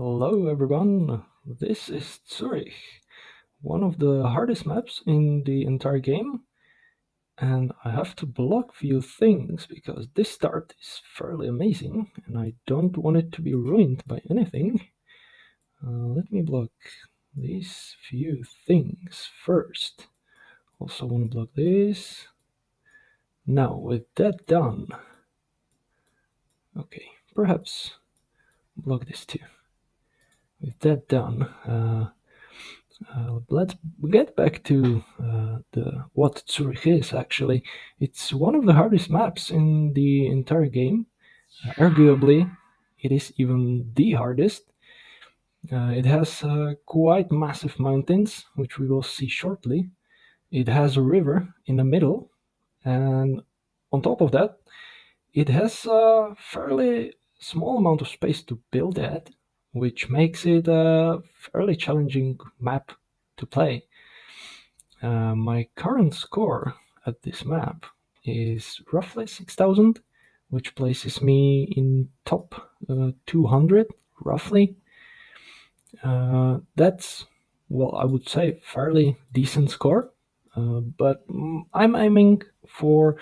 Hello everyone, this is Zürich, one of the hardest maps in the entire game, and I have to block few things because this start is fairly amazing and I don't want it to be ruined by anything. Let me block these few things first. Also want to block this. Now with that done, okay, perhaps block this too. With that done, let's get back to what Zurich is actually. It's one of the hardest maps in the entire game. Arguably, it is even the hardest. It has quite massive mountains, which we will see shortly. It has a river in the middle, and on top of that, it has a fairly small amount of space to build at, which makes it a fairly challenging map to play. My current score at this map is roughly 6,000, which places me in top 200 roughly. That's, well, I would say fairly decent score, but I'm aiming for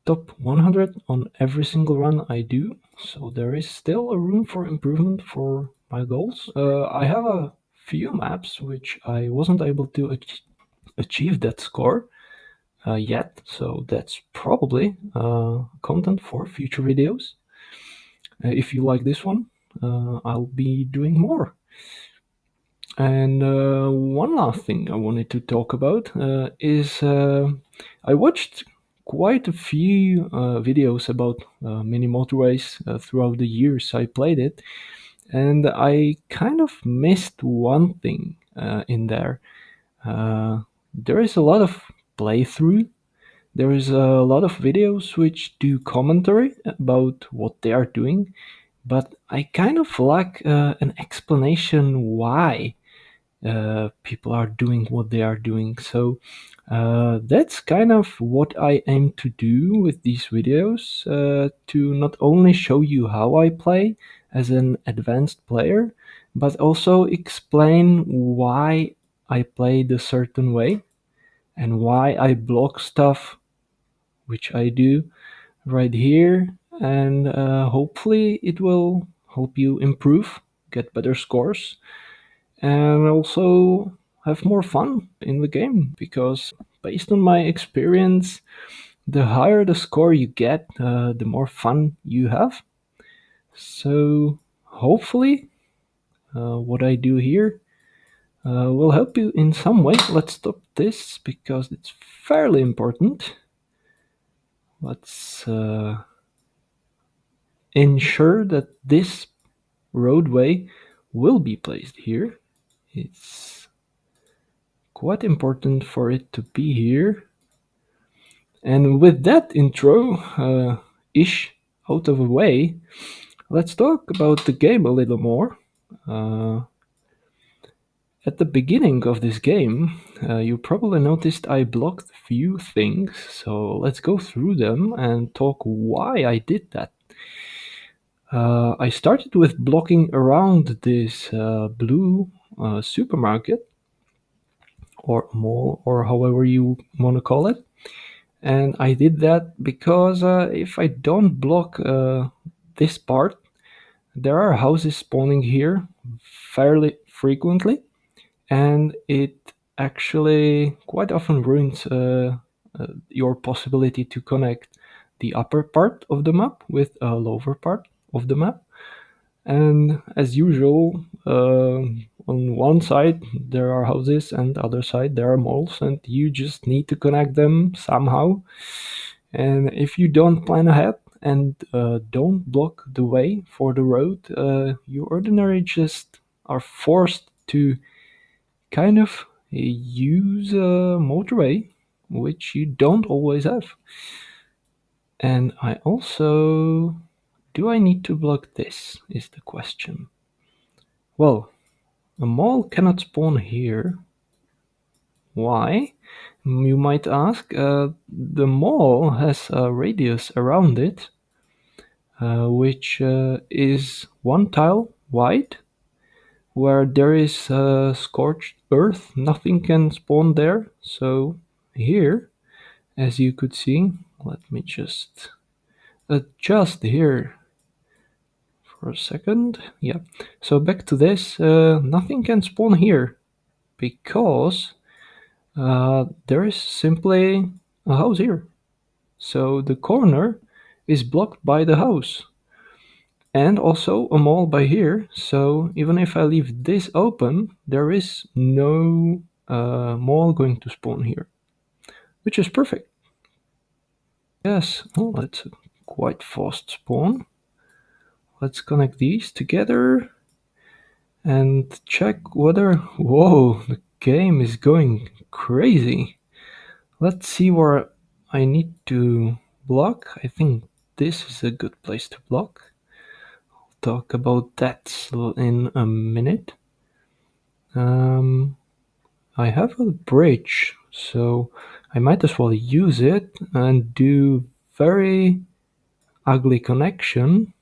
top 100 on every single run I do, so there is still a room for improvement for my goals. I have a few maps which I wasn't able to achieve that score yet, so that's probably content for future videos. If you like this one, I'll be doing more. And one last thing I wanted to talk about is I watched quite a few videos about Mini Motorways throughout the years I played it, and I kind of missed one thing in there. There is a lot of playthrough. There is a lot of videos which do commentary about what they are doing, but I kind of lack an explanation why people are doing what they are doing. So that's kind of what I aim to do with these videos, to not only show you how I play as an advanced player, but also explain why I play the certain way and why I block stuff which I do right here, and hopefully it will help you improve, get better scores, and also have more fun in the game, because based on my experience, the higher the score you get, the more fun you have. So hopefully what I do here will help you in some way. Let's stop this because it's fairly important. Let's ensure that this roadway will be placed here. It's quite important for it to be here. And with that intro ish out of the way, let's talk about the game a little more. At the beginning of this game, you probably noticed I blocked a few things, so let's go through them and talk why I did that. I started with blocking around this blue supermarket or mall, or however you want to call it. And I did that because if I don't block this part, there are houses spawning here fairly frequently, and it actually quite often ruins your possibility to connect the upper part of the map with a lower part of the map. And as usual, on one side there are houses and the other side there are malls, and you just need to connect them somehow. And if you don't plan ahead and don't block the way for the road, you ordinarily just are forced to kind of use a motorway, which you don't always have. And I also, do I need to block this, is the question. Well, a mall cannot spawn here. Why? You might ask. The mall has a radius around it, which is one tile wide, where there is scorched earth, nothing can spawn there. So here, as you could see, let me just adjust here for a second. Yeah, so back to this, nothing can spawn here because there is simply a house here. So the corner is blocked by the house and also a mall by here. So even if I leave this open, there is no mall going to spawn here, which is perfect. Yes, well, that's a quite fast spawn. Let's connect these together and check whether... Whoa, the game is going crazy. Let's see where I need to block. I think this is a good place to block. I'll talk about that in a minute. I have a bridge, so I might as well use it and do very ugly connection.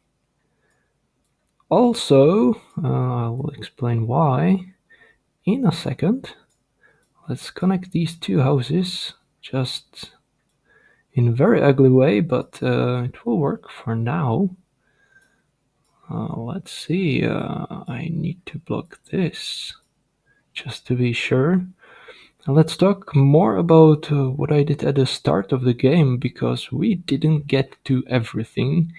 Also, I will explain why in a second. Let's connect these two houses just in a very ugly way, but it will work for now. Let's see, I need to block this just to be sure. And let's talk more about what I did at the start of the game, because we didn't get to everything.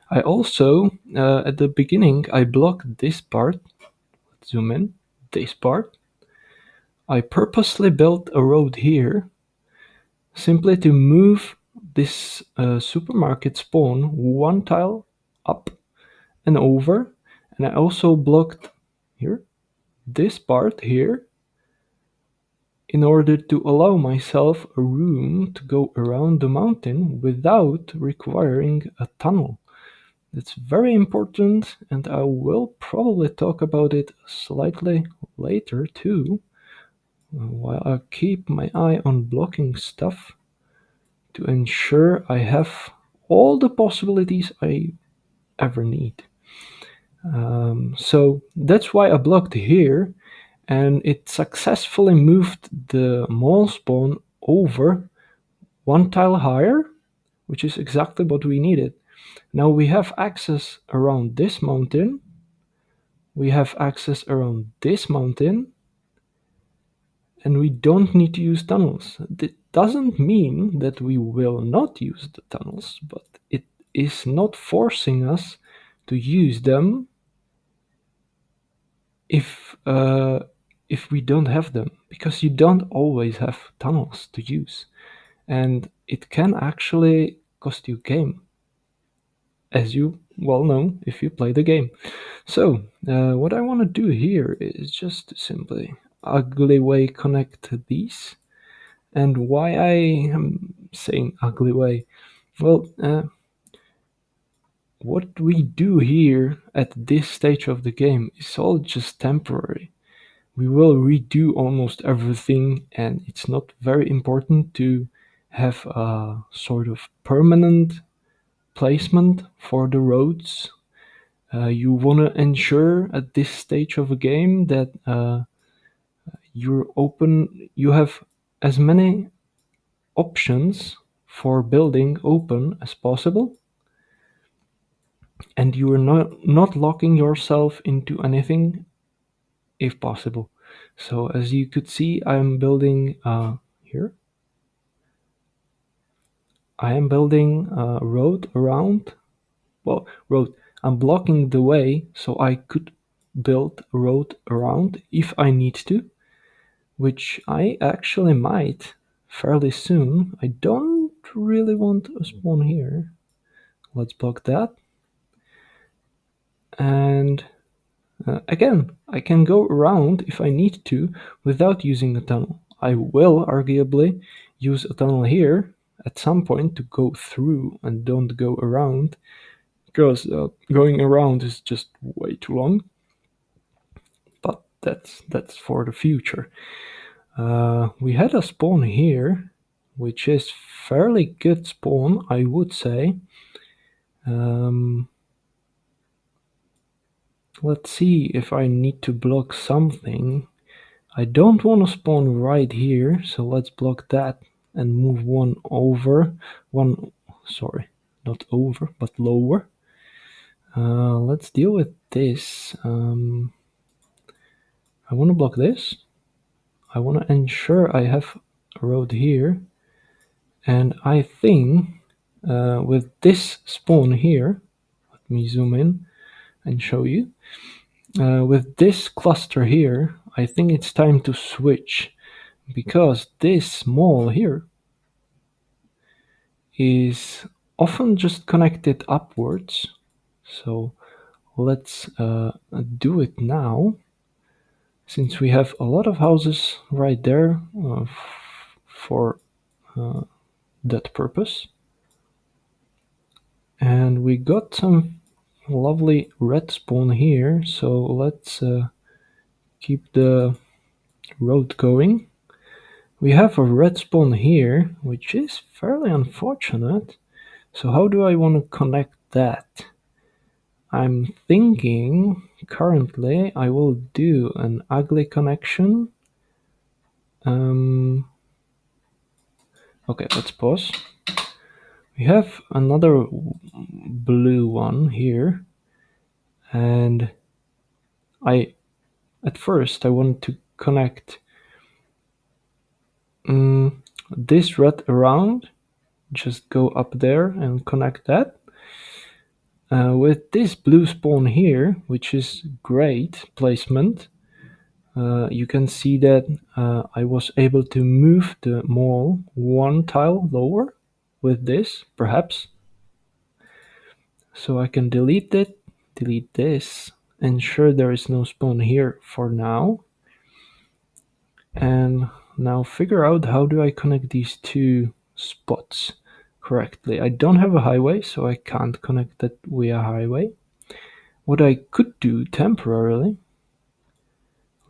I also, at the beginning, I blocked this part. Let's zoom in, this part. I purposely built a road here simply to move this supermarket spawn one tile up and over, and I also blocked here this part here in order to allow myself a room to go around the mountain without requiring a tunnel. That's very important, and I will probably talk about it slightly later too, while I keep my eye on blocking stuff to ensure I have all the possibilities I ever need. So that's why I blocked here, and it successfully moved the mall spawn over one tile higher, which is exactly what we needed. Now we have access around this mountain, we have access around this mountain, and we don't need to use tunnels. That doesn't mean that we will not use the tunnels, but it is not forcing us to use them if we don't have them, because you don't always have tunnels to use, and it can actually cost you game, as you well know if you play the game. So what I want to do here is just simply ugly way connect these. And why I am saying ugly way? Well, what we do here at this stage of the game is all just temporary. We will redo almost everything, and it's not very important to have a sort of permanent placement for the roads. You want to ensure at this stage of a game that you have as many options for building open as possible, and you are not locking yourself into anything if possible. So as you could see, I'm building here. I am building a road around. Well, road. I'm blocking the way so I could build a road around if I need to, which I actually might fairly soon. I don't really want a spawn here. Let's block that. And again, I can go around if I need to without using a tunnel. I will arguably use a tunnel here at some point to go through and don't go around, because going around is just way too long. But that's for the future. We had a spawn here, which is fairly good spawn, I would say. Let's see if I need to block something. I don't want to spawn right here, so let's block that and move one over. One, sorry, not over, but lower. Let's deal with this. I want to block this. I want to ensure I have a road here. And I think with this spawn here, let me zoom in and show you. With this cluster here, I think it's time to switch, because this mall here is often just connected upwards. So let's do it now, since we have a lot of houses right there for that purpose. And we got some lovely red spawn here, so let's keep the road going. We have a red spawn here, which is fairly unfortunate. So how do I want to connect that? I'm thinking currently I will do an ugly connection. Okay, let's pause. We have another blue one here, and at first I want to connect this red around, just go up there and connect that. With this blue spawn here, which is great placement, you can see that I was able to move the mall one tile lower with this, perhaps. So I can delete it, delete this, ensure there is no spawn here for now. And now figure out how do I connect these two spots correctly. I don't have a highway, so I can't connect that via highway. What I could do temporarily,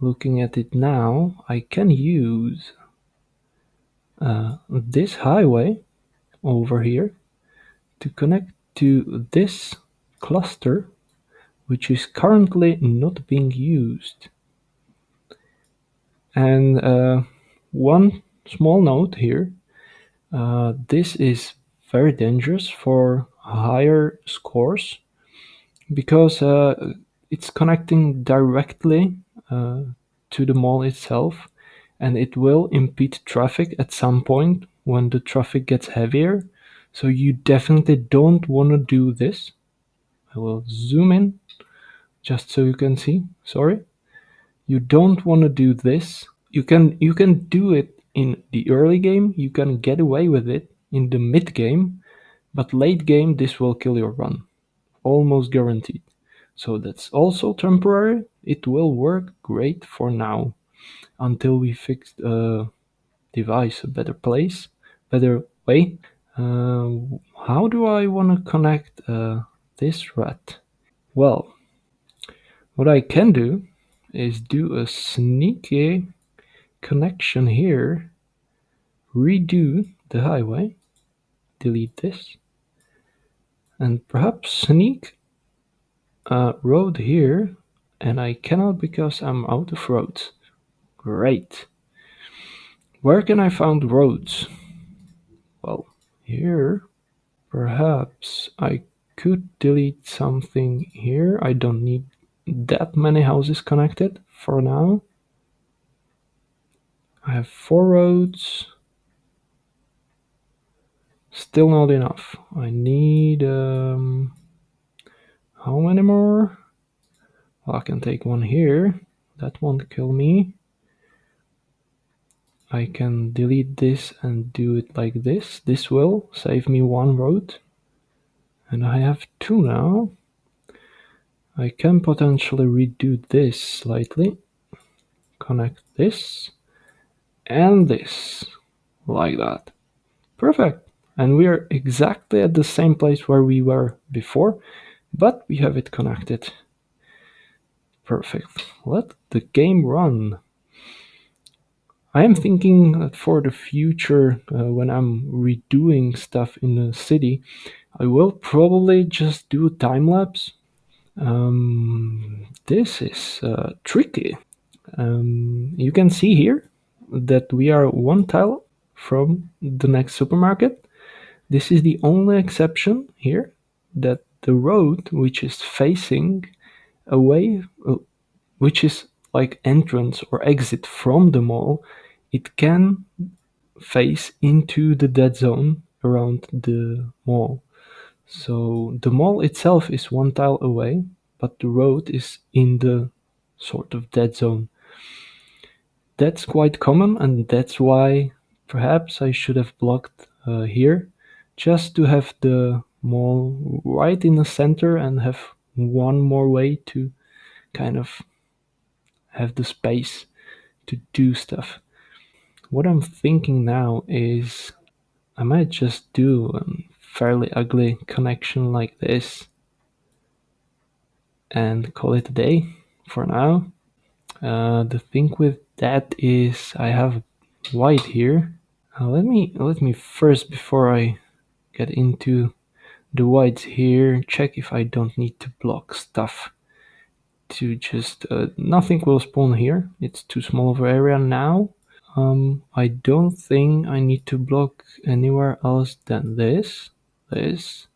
looking at it now, I can use this highway over here to connect to this cluster, which is currently not being used. And one small note here, this is very dangerous for higher scores, because it's connecting directly to the mall itself, and it will impede traffic at some point when the traffic gets heavier. So you definitely don't want to do this. I will zoom in just so you can see. Sorry. You don't want to do this. You can do it in the early game, you can get away with it in the mid game, but late game this will kill your run. Almost guaranteed. So that's also temporary. It will work great for now, until we fix the device a better place, better way. How do I want to connect this rat? Well, what I can do is do a sneaky connection here, redo the highway, delete this, and perhaps sneak a road here, and I cannot because I'm out of roads. Great. Where can I find roads? Well, here perhaps I could delete something here. I don't need that many houses connected for now. I have 4 roads. Still not enough. I need how many more? Well, I can take one here. That won't kill me. I can delete this and do it like this. This will save me 1 road. And I have 2 now. I can potentially redo this slightly. Connect this and this. Like that. Perfect. And we are exactly at the same place where we were before, but we have it connected. Perfect. Let the game run. I am thinking that for the future, when I'm redoing stuff in the city, I will probably just do a time lapse This is tricky. You can see here that we are one tile from the next supermarket. This is the only exception here, that the road which is facing away, which is like entrance or exit from the mall, it can face into the dead zone around the mall. So the mall itself is one tile away, but the road is in the sort of dead zone. That's quite common, and that's why perhaps I should have blocked here, just to have the mall right in the center and have one more way to kind of have the space to do stuff. What I'm thinking now is I might just do a fairly ugly connection like this and call it a day for now. The thing with that is I have white here. Let me first, before I get into the whites here, check if I don't need to block stuff. To just nothing will spawn here. It's too small of an area now. I don't think I need to block anywhere else than this. This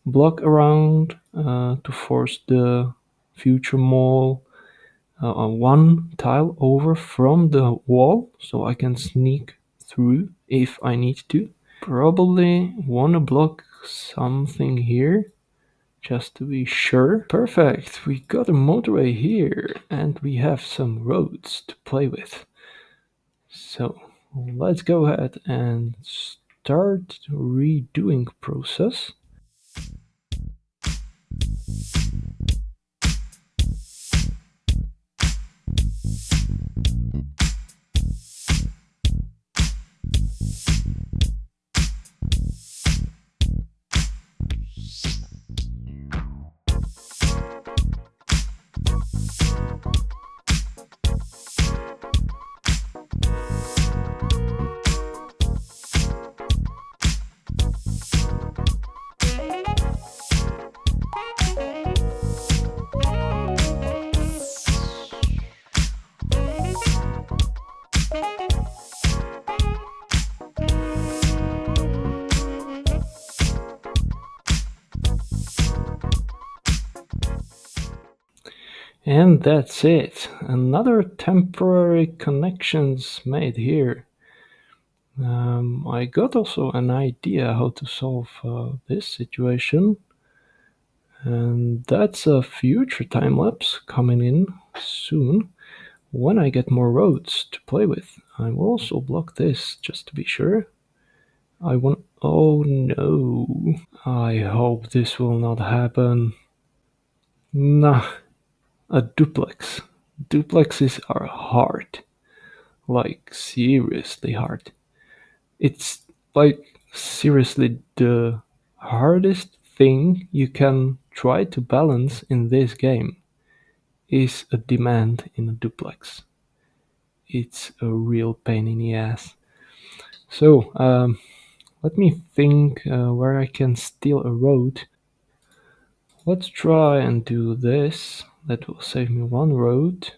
block around to force the future mall one tile over from the wall so I can sneak through if I need to. Probably wanna block something here just to be sure. Perfect, we got a motorway here and we have some roads to play with. So let's go ahead and start redoing process. And that's it. Another temporary connections made here. I got also an idea how to solve this situation. And that's a future time lapse coming in soon when I get more roads to play with. I will also block this just to be sure. I want. Oh no. I hope this will not happen. Nah, a duplex. Duplexes are hard. Like, seriously hard. It's like seriously the hardest thing you can try to balance in this game is a demand in a duplex. It's a real pain in the ass. So, let me think where I can steal a road. Let's try and do this. That will save me one road.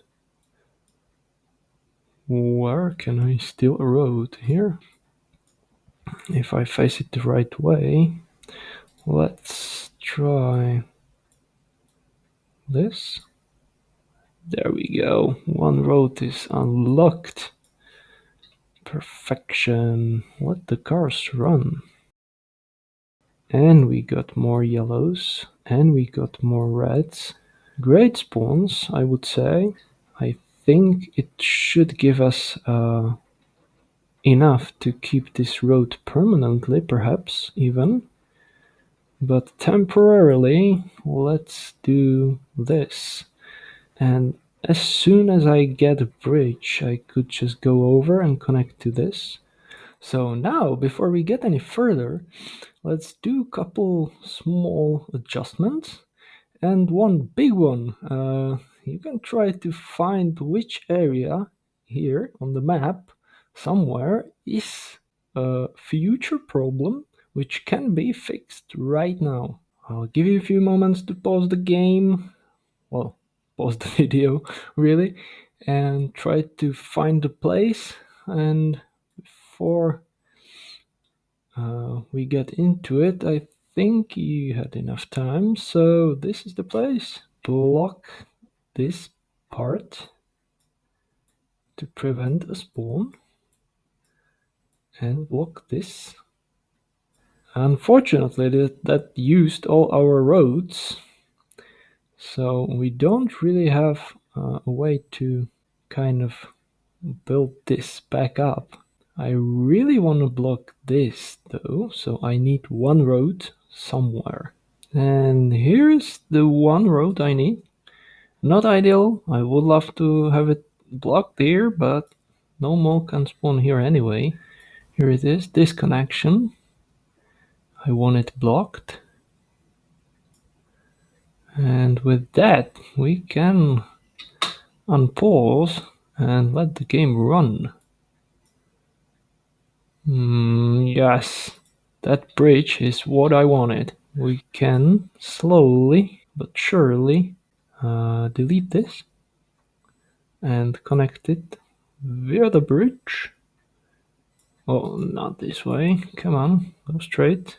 Where can I steal a road? Here? If I face it the right way. Let's try this. There we go. One road is unlocked. Perfection. Let the cars run. And we got more yellows. And we got more reds. Great spawns, I would say. I think it should give us enough to keep this road permanently, perhaps even. But temporarily, let's do this. And as soon as I get a bridge, I could just go over and connect to this. So now, before we get any further, let's do a couple small adjustments and one big one. You can try to find which area here on the map somewhere is a future problem which can be fixed right now. I'll give you a few moments to pause the game. Well, pause the video, really, and try to find the place. And before we get into it, I think you had enough time. So this is the place. Block this part to prevent a spawn, and block this. Unfortunately, that used all our roads, so we don't really have a way to kind of build this back up. I really want to block this though, so I need one road somewhere. And here's the one road I need. Not ideal, I would love to have it blocked here, but no more can spawn here anyway. Here it is, this connection. I want it blocked. And with that, we can unpause and let the game run. Yes, that bridge is what I wanted. We can slowly but surely delete this and connect it via the bridge. Oh, not this way. Come on, go straight.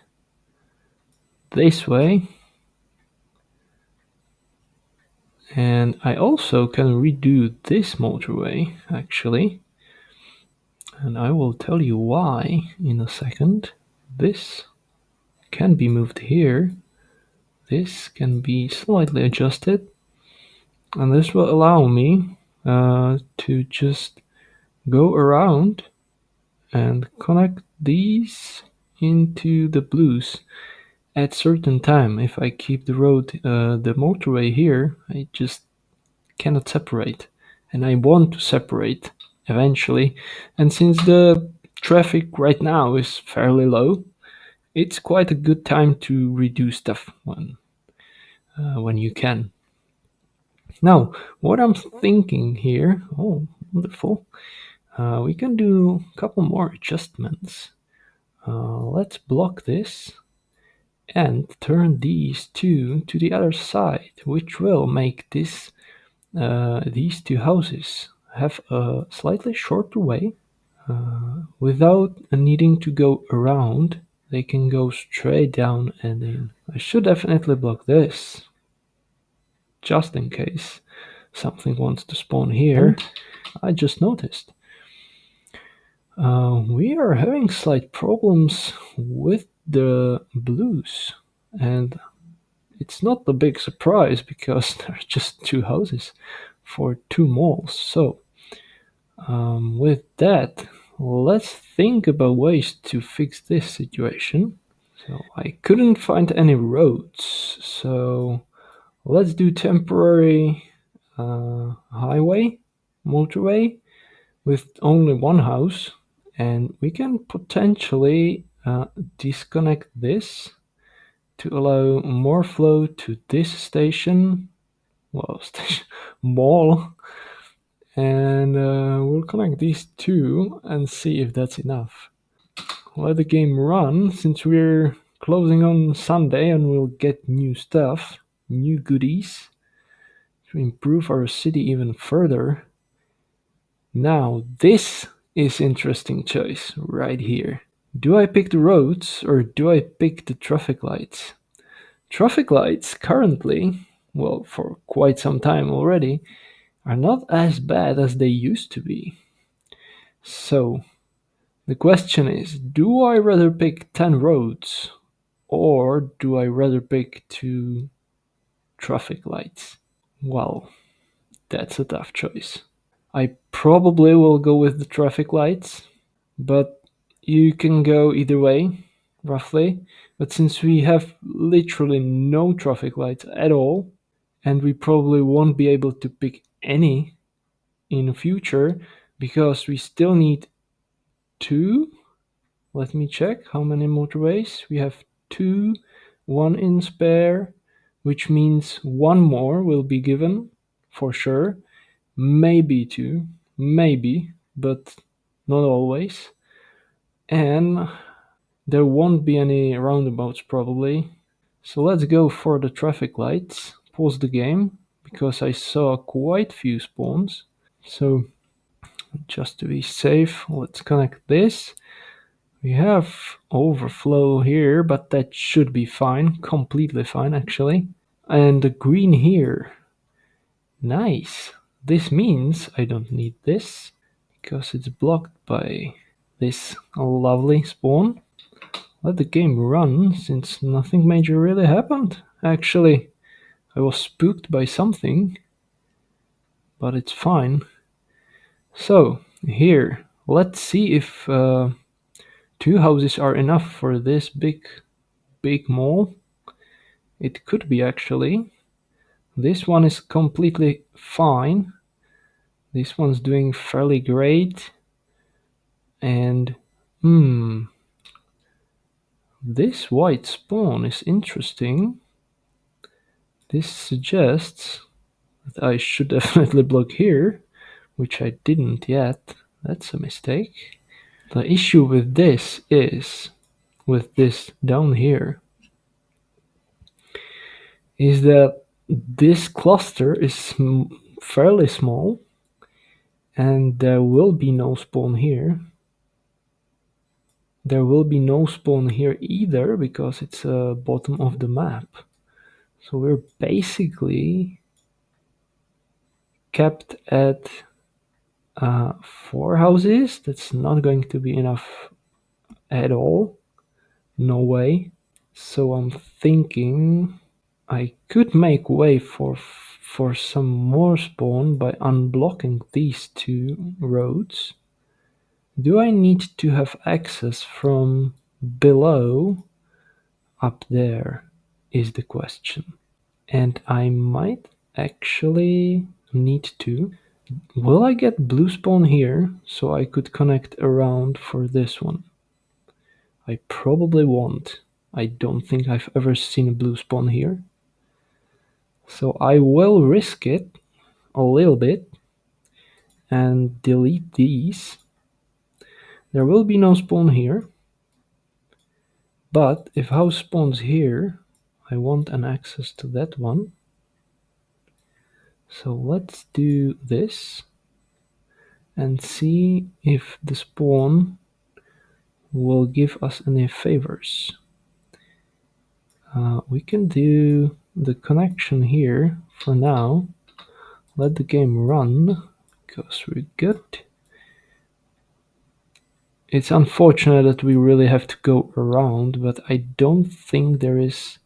This way. And I also can redo this motorway, actually. And I will tell you why in a second. This can be moved here. This can be slightly adjusted. And this will allow me to just go around and connect these into the blues at certain time. If I keep the road, the motorway here, I just cannot separate. And I want to separate eventually. And since the traffic right now is fairly low, it's quite a good time to redo stuff when you can. Now, what I'm thinking here, oh, wonderful, we can do a couple more adjustments. Let's block this and turn these two to the other side, which will make these two houses have a slightly shorter way. Without needing to go around, they can go straight down and in. I should definitely block this, just in case something wants to spawn here. I just noticed. We are having slight problems with the blues, and it's not a big surprise because there are just two houses for two malls. So with that, let's think about ways to fix this situation. So I couldn't find any roads, so let's do temporary highway, motorway with only one house, and we can potentially disconnect this to allow more flow to this station, well, station mall, and we'll connect these two and see if that's enough. Let the game run since we're closing on Sunday, and we'll get new stuff, new goodies to improve our city even further. Now, this is interesting choice right here. Do I pick the roads or do I pick the traffic lights? Traffic lights currently, well, for quite some time already, are not as bad as they used to be. So, the question is, do I rather pick 10 roads or do I rather pick 2 traffic lights? Well, that's a tough choice. I probably will go with the traffic lights, but you can go either way, roughly. But since we have literally no traffic lights at all, and we probably won't be able to pick any in the future because we still need 2. Let me check how many motorways. We have 2, 1 in spare, which means 1 more will be given for sure. Maybe 2, maybe, but not always. And there won't be any roundabouts probably. So let's go for the traffic lights, pause the game, because I saw quite few spawns. So just to be safe, let's connect this. We have overflow here, but that should be fine, completely fine actually. And the green here, nice. This means I don't need this, because it's blocked by this lovely spawn. Let the game run, since nothing major really happened. Actually, I was spooked by something, but it's fine. So, here, let's see if 2 houses are enough for this big mall. It could be actually. This one is completely fine. This one's doing fairly great. And, this white spawn is interesting. This suggests that I should definitely block here, which I didn't yet. That's a mistake. The issue with this is, with this down here, is that this cluster is fairly small, and there will be no spawn here. There will be no spawn here either, because it's bottom of the map. So we're basically kept at 4 houses. That's not going to be enough at all. No way. So I'm thinking I could make way for some more spawn by unblocking these 2 roads. Do I need to have access from below up there is the question. And I might actually need to. Will I get blue spawn here so I could connect around for this one? I probably won't. I don't think I've ever seen a blue spawn here. So I will risk it a little bit and delete these. There will be no spawn here. But if house spawns here, I want an access to that one. So let's do this and see if the spawn will give us any favors. We can do the connection here for now. Let the game run, because we're good. It's unfortunate that we really have to go around, but I don't think there is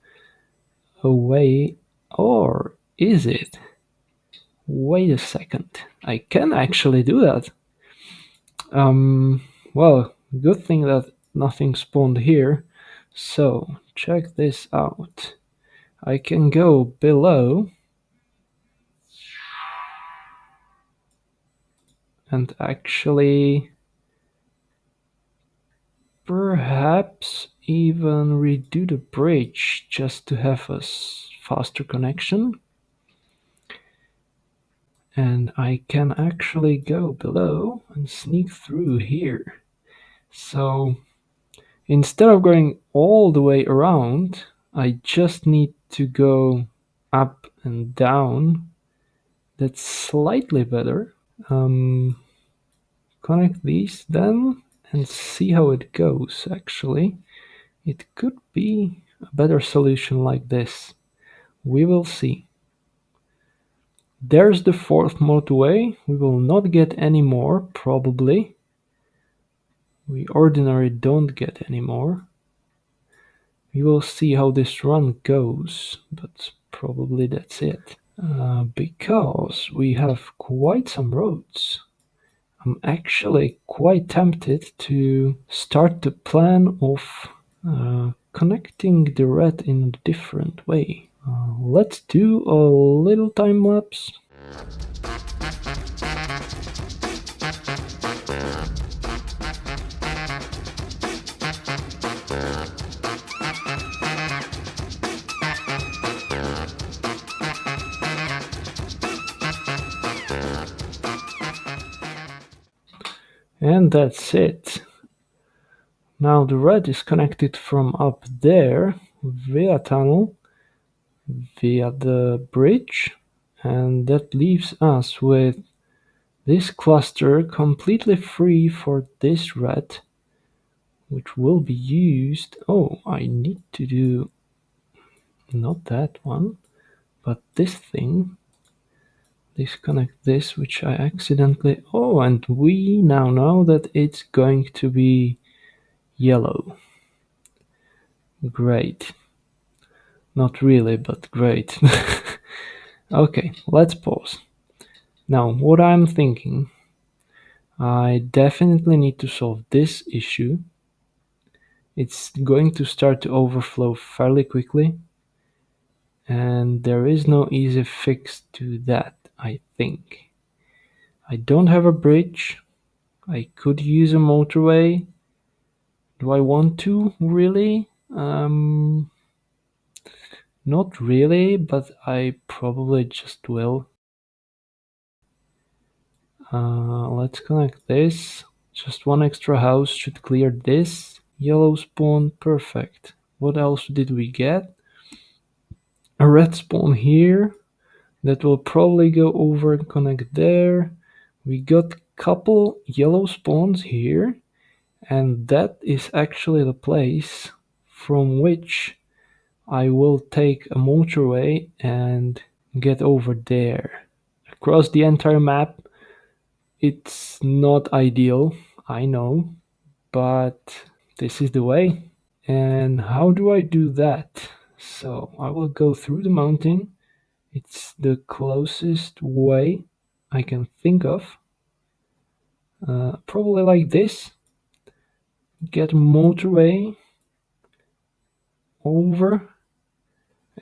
a way, or is it? Wait a second, I can actually do that. Well, good thing that nothing spawned here. So, check this out. I can go below and actually perhaps even redo the bridge just to have a faster connection. And I can actually go below and sneak through here. So instead of going all the way around, I just need to go up and down. That's slightly better. Connect these then and see how it goes. Actually, it could be a better solution like this. We will see. There's the 4th motorway. We will not get any more, probably. We ordinarily don't get any more. We will see how this run goes, but probably that's it. Because we have quite some roads. I'm actually quite tempted to start the plan of connecting the red in a different way. Let's do a little time lapse. And that's it. Now the red is connected from up there. via tunnel, via the bridge, and that leaves us with this cluster completely free for this red, which will be used. Oh, I need to do not that one, but this thing. Disconnect this, which I accidentally. Oh, and we now know that it's going to be yellow. Great. Not really, but great. Okay, let's pause. Now, what I'm thinking, I definitely need to solve this issue. It's going to start to overflow fairly quickly, and there is no easy fix to that, I think. I don't have a bridge. I could use a motorway. Do I want to really? Not really, but I probably just will. Let's connect this. Just one extra house should clear this. Yellow spawn, perfect. What else did we get? A red spawn here. That will probably go over and connect there. We got couple yellow spawns here, and that is actually the place from which I will take a motorway and get over there. Across the entire map, it's not ideal, I know, but this is the way. And how do I do that? So I will go through the mountain. It's the closest way I can think of. Probably like this. Get motorway over.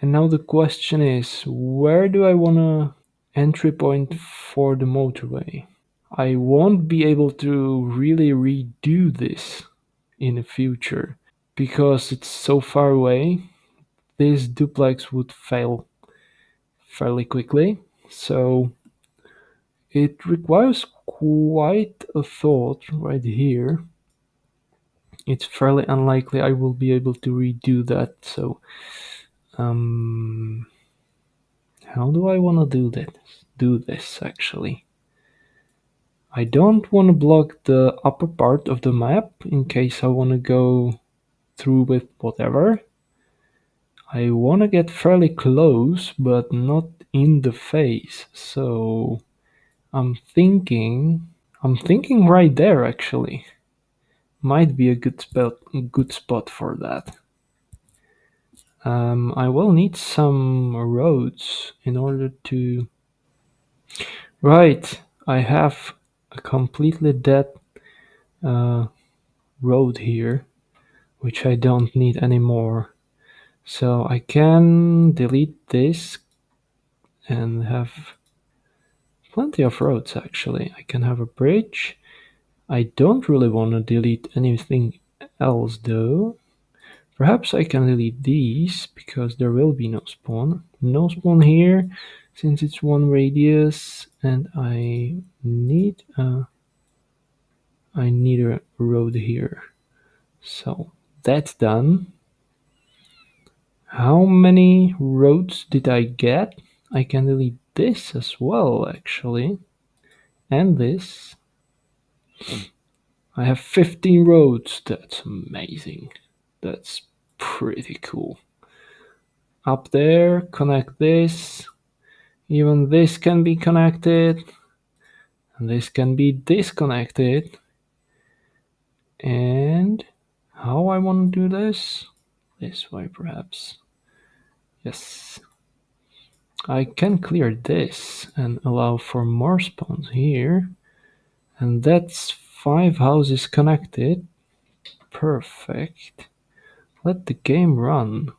And now the question is, where do I want to entry point for the motorway? I won't be able to really redo this in the future because it's so far away. This duplex would fail fairly quickly, so it requires quite a thought right here. It's fairly unlikely I will be able to redo that, so how do I want to do this actually? I don't want to block the upper part of the map in case I want to go through with whatever. I want to get fairly close, but not in the face. So I'm thinking, right there actually. Might be a good spot for that. I will need some roads in order to. Right, I have a completely dead uh, road here, which I don't need anymore. So I can delete this and have plenty of roads actually. I can have a bridge. I don't really want to delete anything else though. Perhaps I can delete these because there will be no spawn. No spawn here since it's one radius and I need a road here. So that's done. How many roads did I get? I can delete this as well actually. And this. I have 15 roads. That's amazing. That's pretty cool. Up there, connect this. Even this can be connected. And this can be disconnected. And how I want to do this? This way, perhaps. Yes. I can clear this and allow for more spawns here. And that's 5 houses connected. Perfect. Let the game run.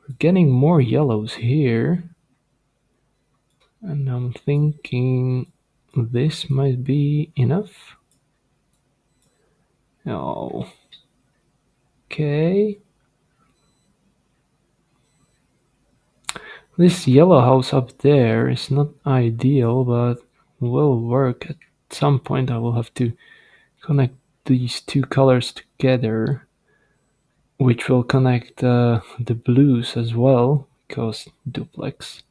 We're getting more yellows here. And I'm thinking this might be enough. Oh. Okay. This yellow house up there is not ideal, but will work. At some point I will have to connect these two colors together. which will connect the blues as well, because duplex,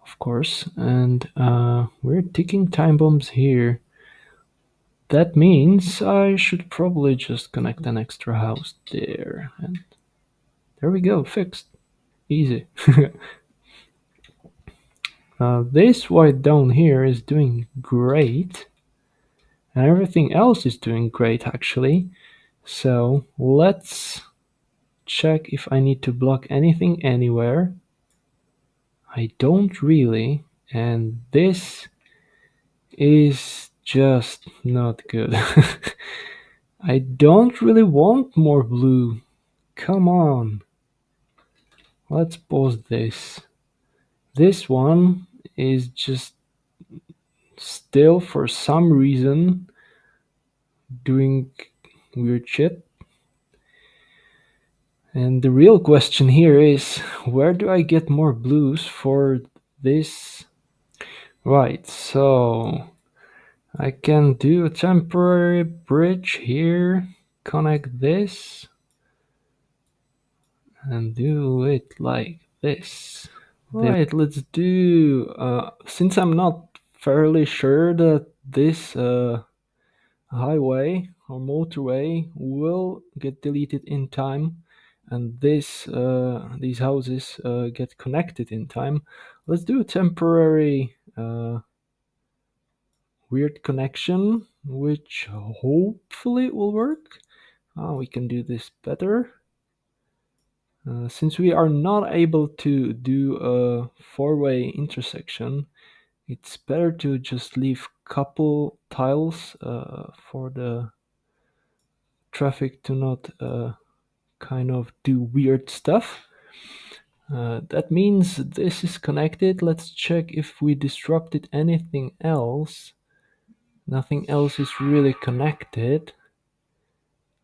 of course. And we're ticking time bombs here. That means I should probably just connect an extra house there. And there we go, fixed. Easy. This white down here is doing great. And everything else is doing great actually. So let's check if I need to block anything anywhere. I don't really. And this is just not good. I don't really want more blue. Come on. Let's pause this. This one is just still for some reason doing weird shit. And the real question here is, where do I get more blues for this? Right, so I can do a temporary bridge here, connect this, and do it like this. Right, let's do, since I'm not fairly sure that this highway or motorway will get deleted in time, and these houses get connected in time, let's do a temporary weird connection, which hopefully will work. We can do this better. Since we are not able to do a four-way intersection, it's better to just leave couple tiles for the traffic to not kind of do weird stuff. That means this is connected. Let's check if we disrupted anything else. Nothing else is really connected.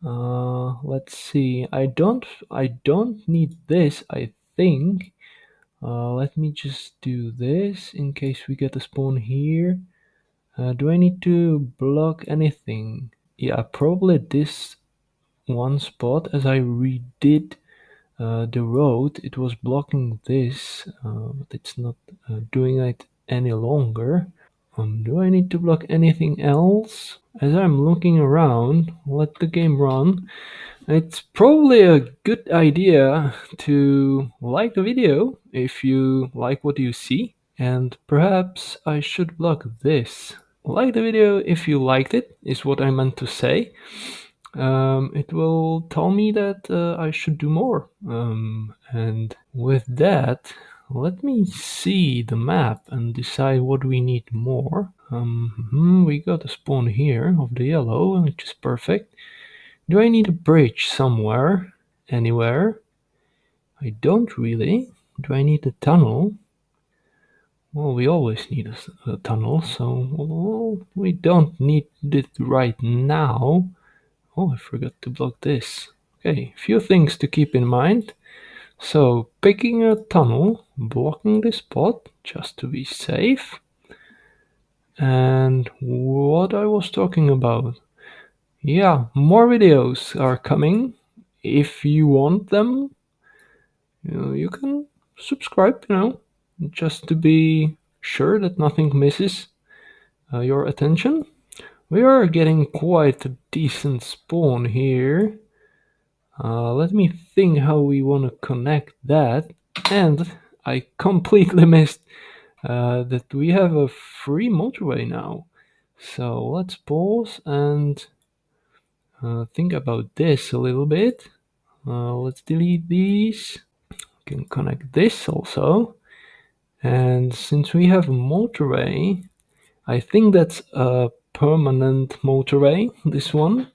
Let's see. I don't need this, I think. Let me just do this in case we get a spawn here. Do I need to block anything? Yeah, probably this one spot. As I redid the road, it was blocking this, but it's not doing it any longer. Do I need to block anything else? As I'm looking around, let the game run. It's probably a good idea to like the video if you like what you see, and perhaps I should block this. Like the video if you liked it, is what I meant to say. It will tell me that I should do more. And with that, let me see the map and decide what we need more. We got a spawn here of the yellow, which is perfect. Do I need a bridge somewhere? Anywhere? I don't really. Do I need a tunnel? Well, we always need a tunnel, so well, we don't need it right now. Oh, I forgot to block this. Okay, few things to keep in mind. So, picking a tunnel, blocking this spot just to be safe. And what I was talking about. Yeah, more videos are coming. If you want them, you can subscribe, just to be sure that nothing misses your attention. We are getting quite a decent spawn here. Let me think how we want to connect that. And I completely missed that we have a free motorway now. So let's pause and think about this a little bit. Let's delete these. We can connect this also. And since we have a motorway, I think that's a permanent motorway, this one.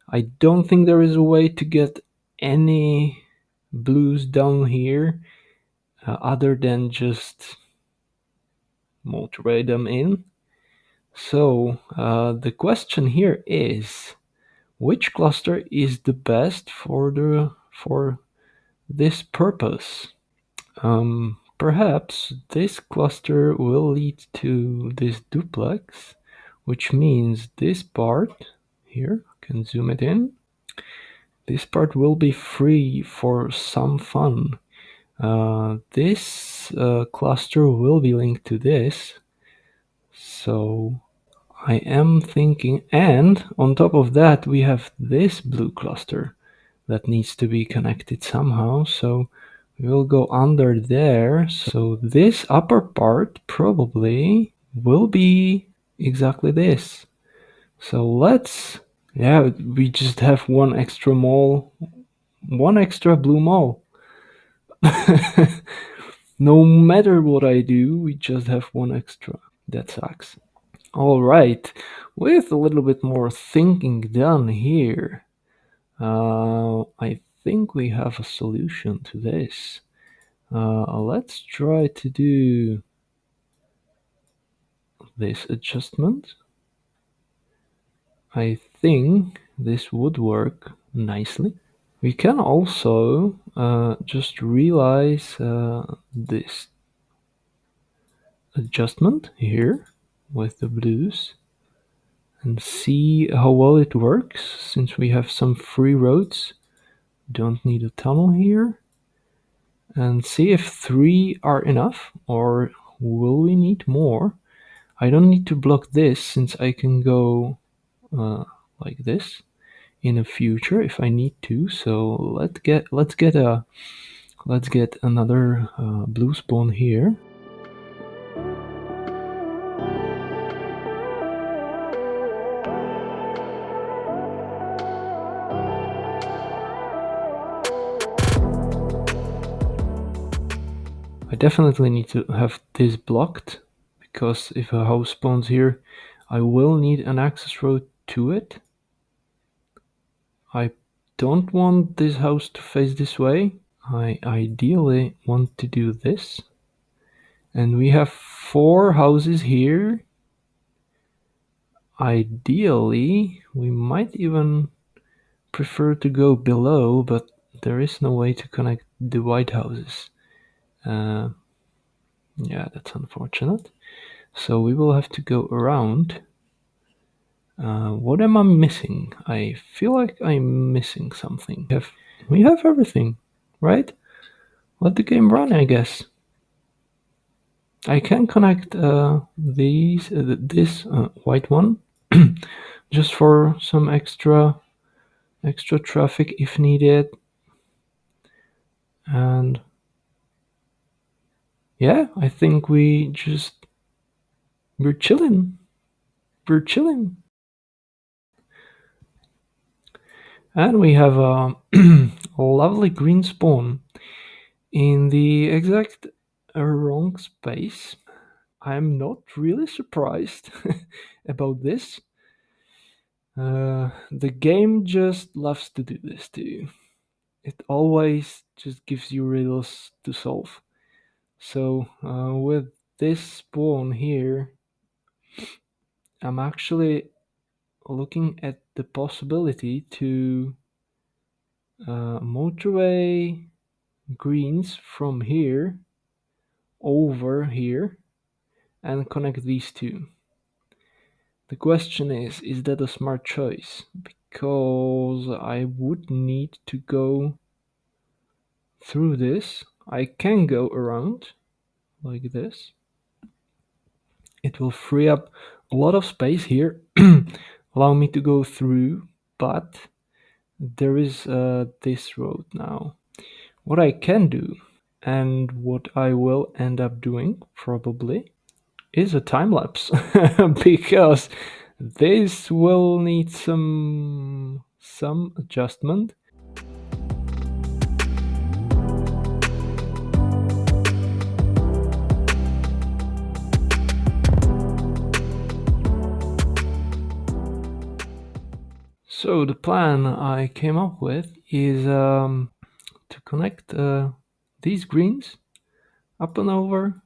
I don't think there is a way to get any blues down here other than just motorway them in. So the question here is, which cluster is the best for this purpose? Perhaps this cluster will lead to this duplex, which means this part here, I can zoom it in, this part will be free for some fun. This cluster will be linked to this, so I am thinking, and on top of that we have this blue cluster that needs to be connected somehow, so we'll go under there. So this upper part probably will be exactly this. So let's, yeah, we just have one extra mole, one extra blue mole. No matter what I do, we just have one extra. That sucks. All right, with a little bit more thinking done here, I think we have a solution to this. Let's try to do this adjustment. I think this would work nicely. We can also just realize this adjustment here with the blues and see how well it works. Since we have some free roads, don't need a tunnel here, and see if 3 are enough or will we need more. I don't need to block this since I can go like this in the future if I need to. So let's get another blue spawn here. I definitely need to have this blocked, because if a house spawns here, I will need an access road to it. I don't want this house to face this way. I ideally want to do this. And we have 4 houses here. Ideally, we might even prefer to go below, but there is no way to connect the white houses. Yeah, that's unfortunate. So we will have to go around. What am I missing? I feel like I'm missing something. We have everything, right? Let the game run, I guess. I can connect this white one just for some extra traffic if needed. And yeah, I think we're chilling. We're chilling. And we have a lovely green spawn in the exact wrong space. I'm not really surprised about this. The game just loves to do this to you. It always just gives you riddles to solve. So with this spawn here, I'm actually looking at the possibility to motorway greens from here over here and connect these two. The question is that a smart choice? Because I would need to go through this. I can go around like this. It will free up a lot of space here, allow me to go through, but there is this road now. What I can do, and what I will end up doing probably, is a time lapse because this will need some adjustment. So the plan I came up with is to connect these greens up and over,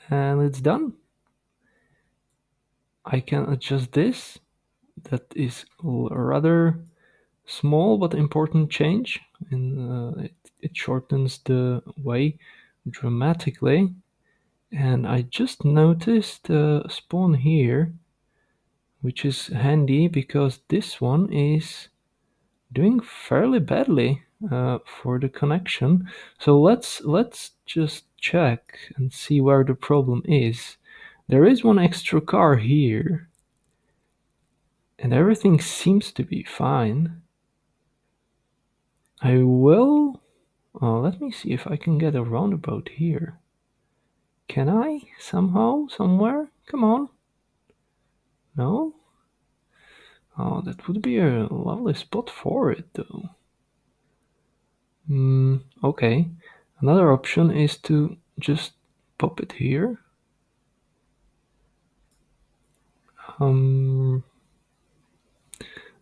and it's done. I can adjust this. That is a rather small but important change, and it shortens the way dramatically. And I just noticed a spawn here, which is handy because this one is doing fairly badly for the connection. So let's just check and see where the problem is. There is one extra car here, and everything seems to be fine. I will. Let me see if I can get a roundabout here. Can I somehow, somewhere? Come on. No? Oh, that would be a lovely spot for it, though. Okay. Another option is to just pop it here. Um,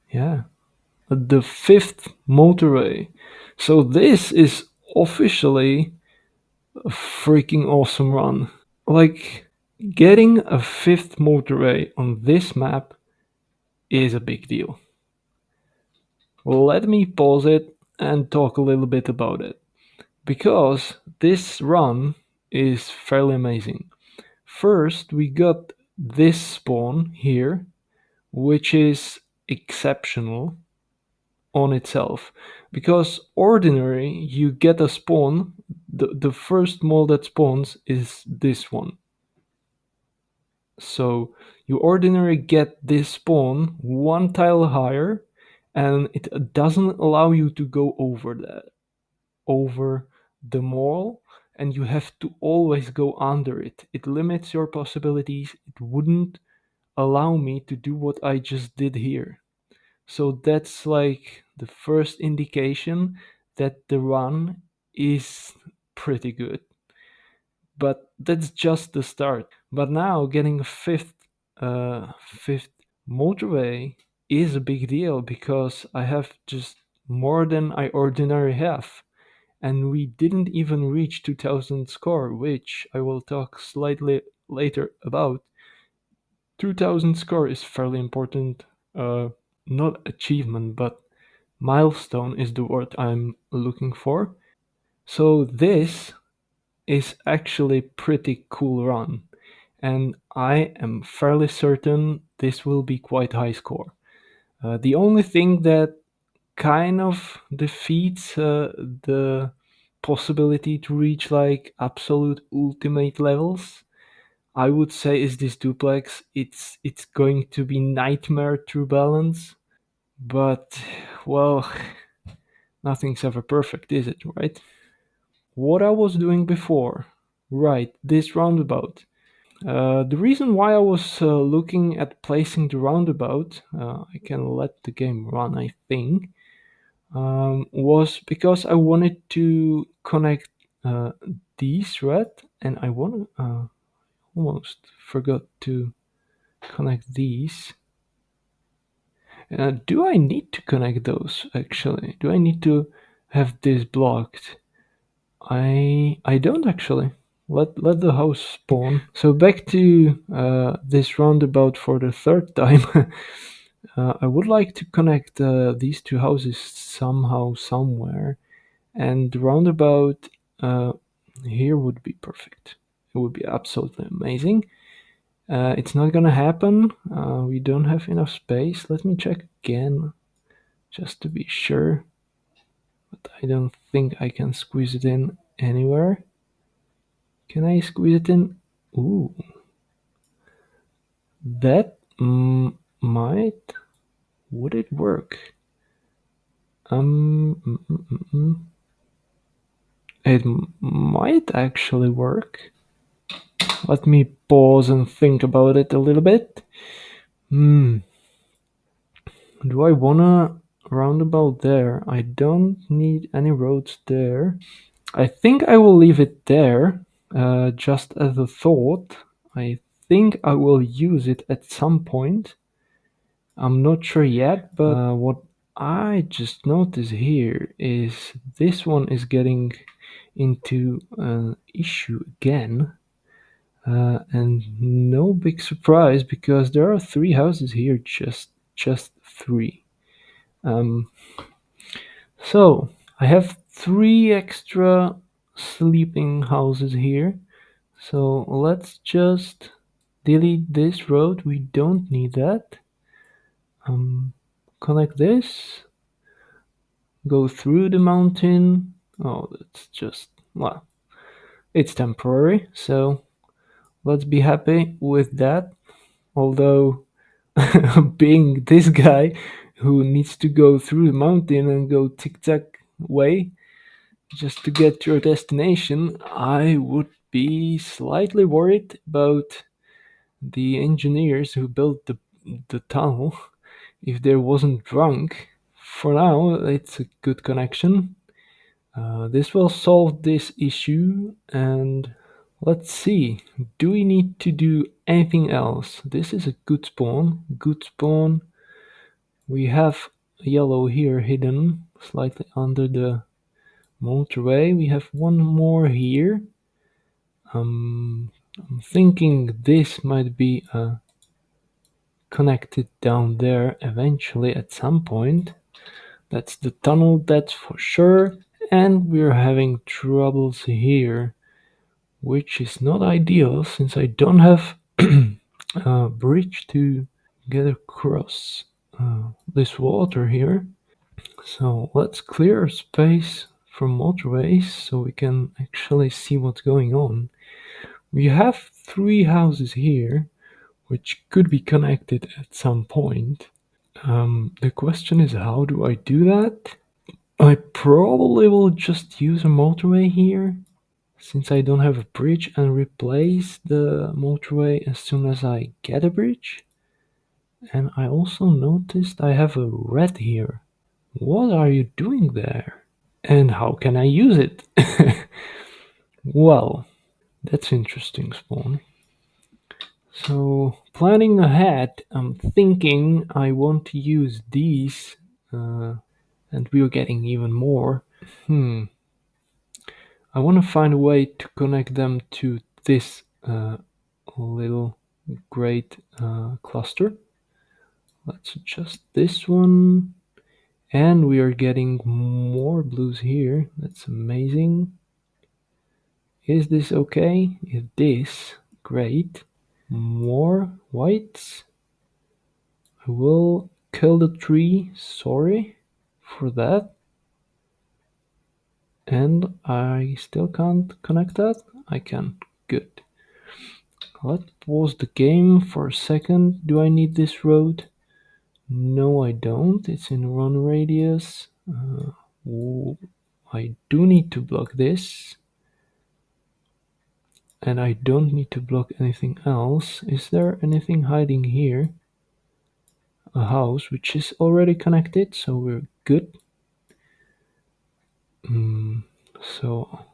yeah. The fifth motorway. So this is officially a freaking awesome run. Like, getting a fifth motorway on this map is a big deal. Let me pause it and talk a little bit about it. Because this run is fairly amazing. First, we got this spawn here, which is exceptional on itself. Because ordinary, you get a spawn, the first mole that spawns is this one. So you ordinary get this spawn one tile higher, and it doesn't allow you to go over that, over the mall, and you have to always go under it. It limits your possibilities. It wouldn't allow me to do what I just did here. So that's like the first indication that the run is pretty good. But that's just the start. But now getting a fifth motorway is a big deal because I have just more than I ordinarily have. And we didn't even reach 2000 score, which I will talk slightly later about. 2000 score is fairly important, not achievement, but milestone is the word I'm looking for. So this is actually pretty cool run, and I am fairly certain this will be quite high score. The only thing that kind of defeats the possibility to reach like absolute ultimate levels, I would say, is this duplex. It's going to be nightmare to balance, but well, nothing's ever perfect, is it, right? What I was doing before, right, this roundabout. The reason why I was looking at placing the roundabout, I can let the game run, I think, was because I wanted to connect uh, these, right? And I want almost forgot to connect these. Do I need to connect those actually? Do I need to have this blocked? I don't actually. Let the house spawn. So back to this roundabout for the third time. I would like to connect these two houses somehow, somewhere, and the roundabout uh, here would be perfect. It would be absolutely amazing. It's not gonna happen. We don't have enough space. Let me check again, just to be sure. But I don't think I can squeeze it in anywhere. Can I squeeze it in? Ooh, that might. Would it work? Um, mm, mm, mm, mm. It might actually work. Let me pause and think about it a little bit. Hmm. Do I wanna roundabout there? I don't need any roads there. I think I will leave it there, just as a thought. I think I will use it at some point. I'm not sure yet, but what I just noticed here is this one is getting into an issue again. And no big surprise because there are three houses here, just three. Um, so I have three extra sleeping houses here. So let's just delete this road. We don't need that. Um, Connect this. go through the mountain. Oh, that's just, well, it's temporary, so let's be happy with that. Although, being this guy who needs to go through the mountain and go tic tac way just to get to your destination, I would be slightly worried about the engineers who built the tunnel if they wasn't drunk. For now, it's a good connection. This will solve this issue, and let's see. Do we need to do anything else? This is a good spawn. Good spawn. We have yellow here hidden slightly under the motorway. We have one more here. I'm thinking this might be connected down there eventually at some point. That's the tunnel, that's for sure. And we're having troubles here, which is not ideal since I don't have a bridge to get across this water here. So let's clear space from motorways so we can actually see what's going on. We have three houses here, which could be connected at some point. The question is, how do I do that? I probably will just use a motorway here, since I don't have a bridge, and replace the motorway as soon as I get a bridge. And I also noticed I have a red here. What are you doing there? And how can I use it? Well, that's interesting, Spawn. So, planning ahead, I'm thinking I want to use these, and we're getting even more. I want to find a way to connect them to this little great cluster. Let's adjust this one. And we are getting more blues here. That's amazing. Is this okay? It is. Great. More whites. I will kill the tree. Sorry for that. And I still can't connect that? I can. Good. Let's pause the game for a second. Do I need this road? No, I don't. It's in run radius. I do need to block this. And I don't need to block anything else. Is there anything hiding here? A house which is already connected, so we're good. So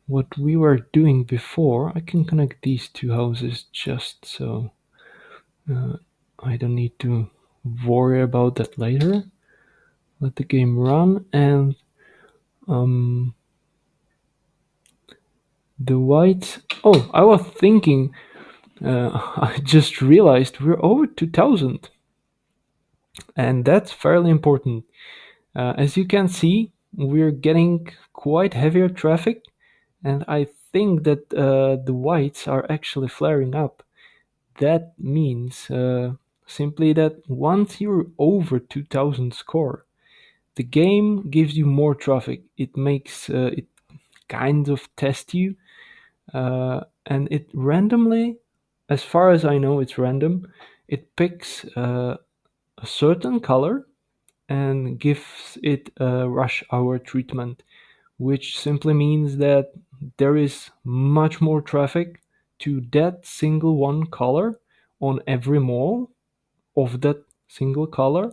what we were doing before, I can connect these two houses just so I don't need to worry about that later. Let the game run, and the whites. Oh, I was thinking. I just realized we're over 2000, and that's fairly important. As you can see, we're getting quite heavier traffic, and I think that the whites are actually flaring up. That means simply that once you're over 2000 score, the game gives you more traffic. It makes it kind of test you, and it randomly, as far as I know, it's random. It picks a certain color and gives it a rush hour treatment, which simply means that there is much more traffic to that single one color on every mall of that single color,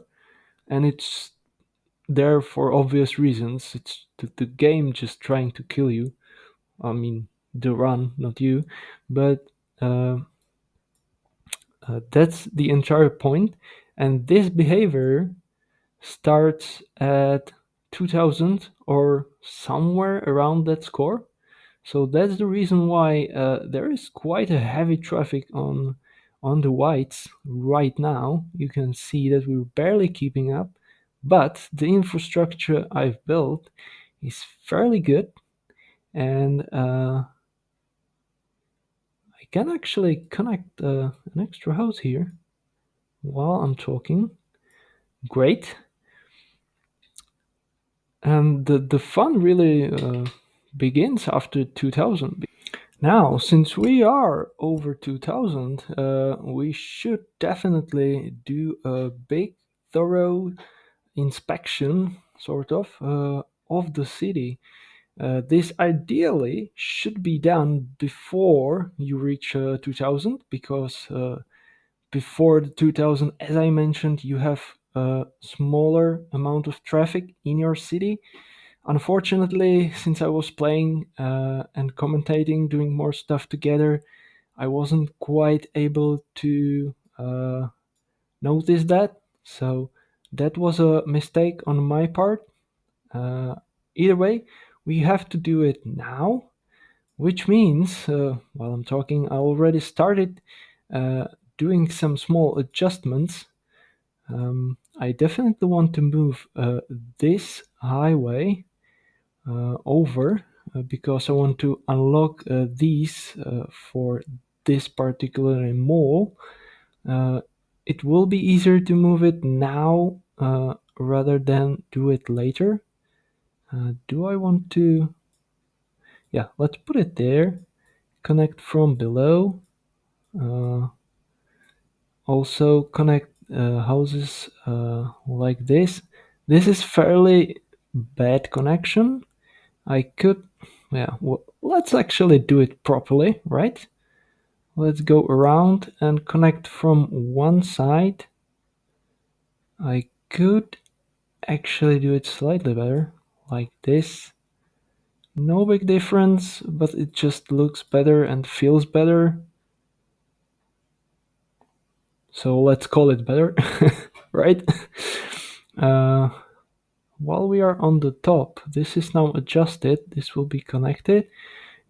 and it's there for obvious reasons. It's the game just trying to kill you. I mean, the run, not you, but uh, that's the entire point. And this behavior starts at 2000 or somewhere around that score. So that's the reason why there is quite a heavy traffic on the whites right now. You can see that we're barely keeping up, but the infrastructure I've built is fairly good, and I can actually connect an extra house here while I'm talking. Great. and the fun really begins after 2000. Now, since we are over 2000, we should definitely do a big, thorough inspection, sort of the city. This ideally should be done before you reach 2000, because before the 2000, as I mentioned, you have a smaller amount of traffic in your city. Unfortunately, since I was playing and commentating, doing more stuff together, I wasn't quite able to notice that. So that was a mistake on my part. Uh, Either way, we have to do it now, which means while I'm talking, I already started uh, doing some small adjustments. I definitely want to move this highway over because I want to unlock these for this particular mall. Uh, it will be easier to move it now rather than do it later. Do I want to? Yeah, let's put it there. Connect from below. Uh, Also connect houses like this. This is fairly bad connection. I could, yeah, let's actually do it properly, right? Let's go around and connect from one side. I could actually do it slightly better, like this. No big difference, but it just looks better and feels better. So let's call it better, right? Uh, While we are on the top, this is now adjusted. This will be connected.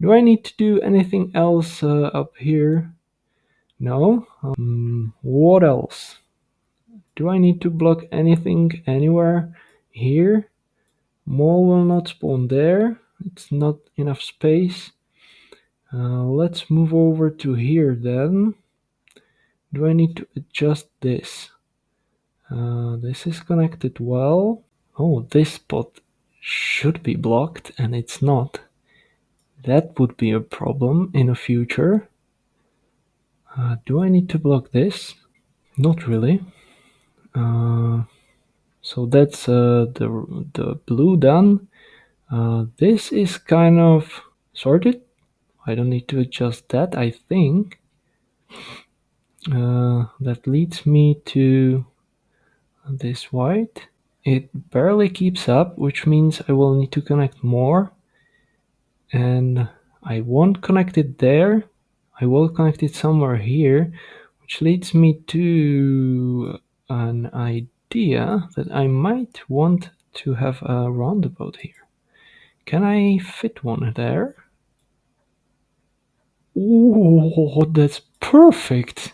Do I need to do anything else up here? No. What else? Do I need to block anything anywhere here? Mole will not spawn there. It's not enough space. Let's move over to here then. Do I need to adjust this? This is connected well. Oh, this spot should be blocked and it's not. That would be a problem in the future. Do I need to block this? Not really. So that's the blue done. This is kind of sorted. I don't need to adjust that, I think. That leads me to this white. It barely keeps up, which means I will need to connect more. And I won't connect it there. I will connect it somewhere here, which leads me to an idea that I might want to have a roundabout here. Can I fit one there? Ooh, that's perfect.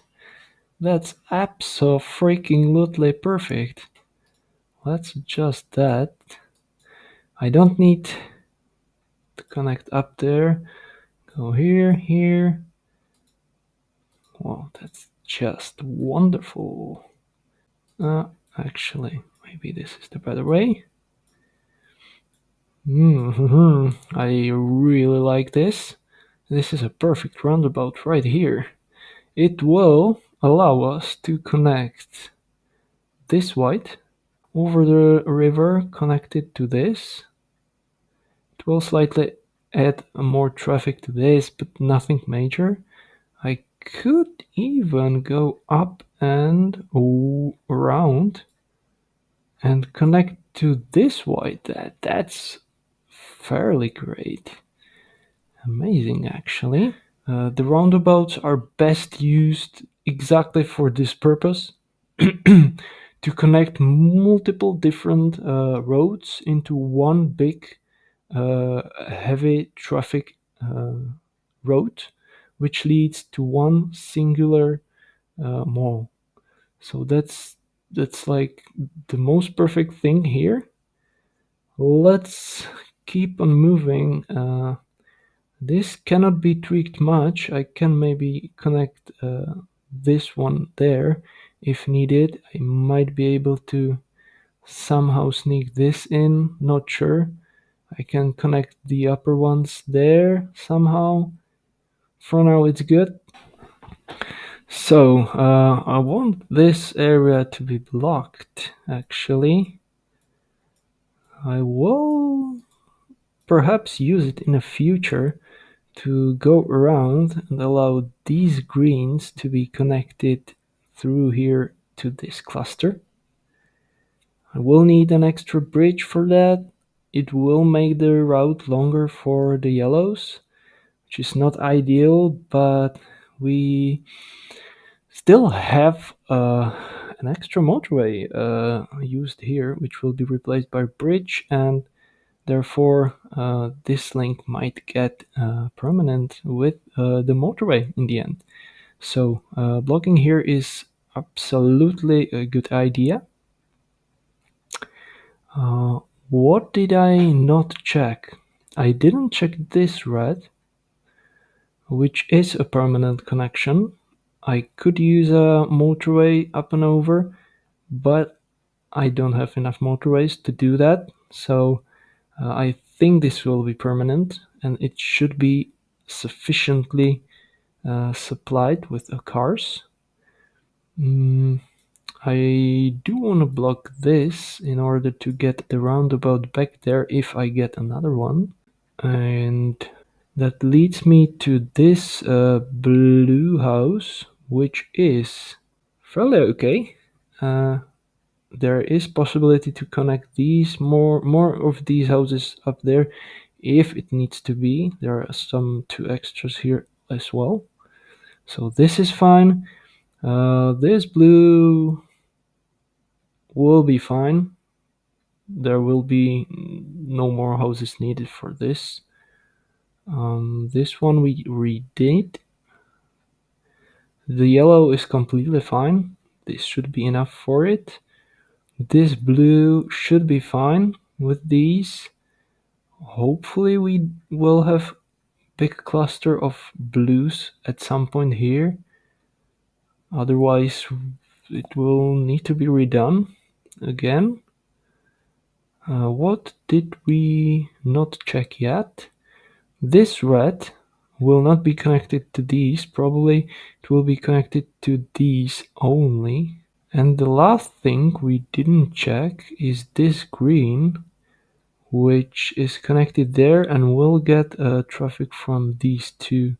That's abso-freaking-lutely perfect. Let's adjust that. I don't need to connect up there. Go here, here. Wow, that's just wonderful. Actually, maybe this is the better way. I really like this. This is a perfect roundabout right here. It will allow us to connect this white over the river connected to this. It will slightly add more traffic to this, but nothing major. I could even go up and around and connect to this white. That's fairly great. Amazing, actually. The roundabouts are best used exactly for this purpose. To connect multiple different roads into one big heavy traffic road, which leads to one singular mall. So that's like the most perfect thing here. Let's keep on moving. This cannot be tweaked much. I can maybe connect this one there if needed. I might be able to somehow sneak this in, not sure. I can connect the upper ones there somehow. For now it's good. So I want this area to be blocked actually. I will perhaps use it in the future to go around and allow these greens to be connected through here to this cluster. I will need an extra bridge for that. It will make the route longer for the yellows, which is not ideal, but we still have an extra motorway used here, which will be replaced by a bridge, and therefore this link might get permanent with the motorway in the end. So blocking here is absolutely a good idea. Uh, what did I not check? I didn't check this red, which is a permanent connection. I could use a motorway up and over, but I don't have enough motorways to do that. So I think this will be permanent and it should be sufficiently supplied with cars. Mm, I do want to block this in order to get the roundabout back there if I get another one. And that leads me to this blue house, which is fairly okay. There is possibility to connect these more of these houses up there if it needs to be. There are some two extras here as well. So this is fine. This blue will be fine. There will be no more houses needed for this. This one we redid. The yellow is completely fine. This should be enough for it. This blue should be fine with these. Hopefully we will have big cluster of blues at some point here. Otherwise it will need to be redone again. What did we not check yet? This red will not be connected to these. Probably it will be connected to these only. And the last thing we didn't check is this green, which is connected there and will get traffic from these two.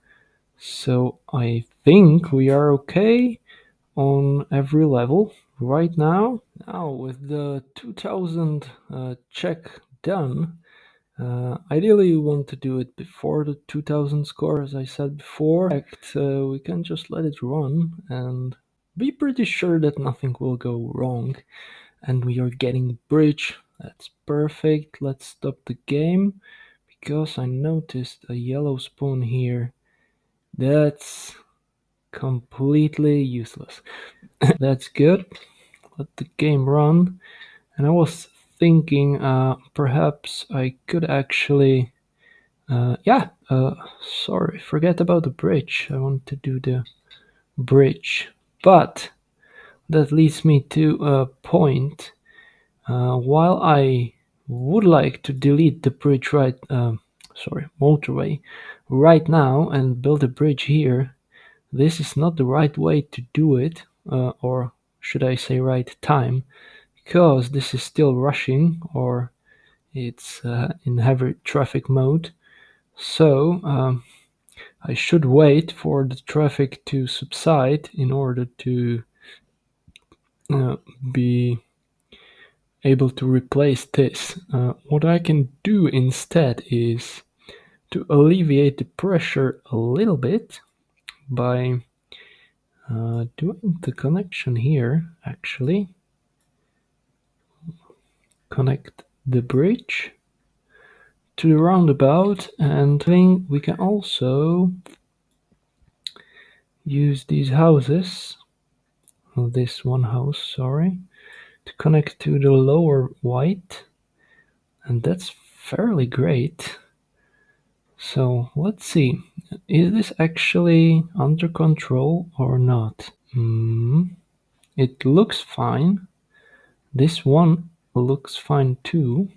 So I think we are okay on every level right now. Now with the 2000 check done, ideally you want to do it before the 2000 score, as I said before. In fact, we can just let it run and be pretty sure that nothing will go wrong. And we are getting bridge. That's perfect. Let's stop the game because I noticed a yellow spawn here. That's completely useless. That's good. Let the game run. And I was thinking perhaps I could actually sorry, forget about the bridge. I want to do the bridge, but that leads me to a point. While I would like to delete the bridge motorway right now and build a bridge here, this is not the right way to do it, or should I say right time, because this is still rushing or it's in heavy traffic mode. So I should wait for the traffic to subside in order to be able to replace this. What I can do instead is to alleviate the pressure a little bit by doing the connection here. Actually, connect the bridge to the roundabout, and we can also use these houses, this one house, sorry, to connect to the lower white, and that's fairly great. So let's see, is this actually under control or not? It looks fine. This one looks fine too.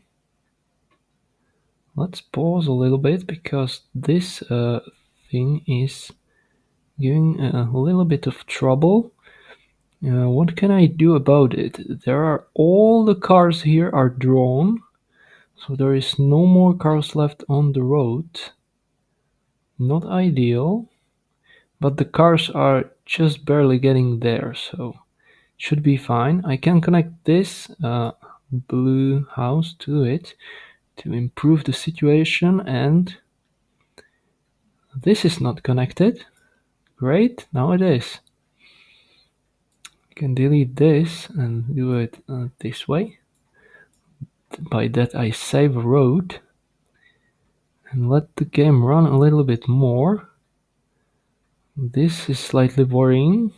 Let's pause a little bit because this thing is giving a little bit of trouble. What can I do about it? All the cars here are drawn, so there is no more cars left on the road. Not ideal, but the cars are just barely getting there, so should be fine. I can connect this blue house to it to improve the situation, and this is not connected. Great, now it is. I can delete this and do it this way. By that I save a road and let the game run a little bit more. This is slightly worrying.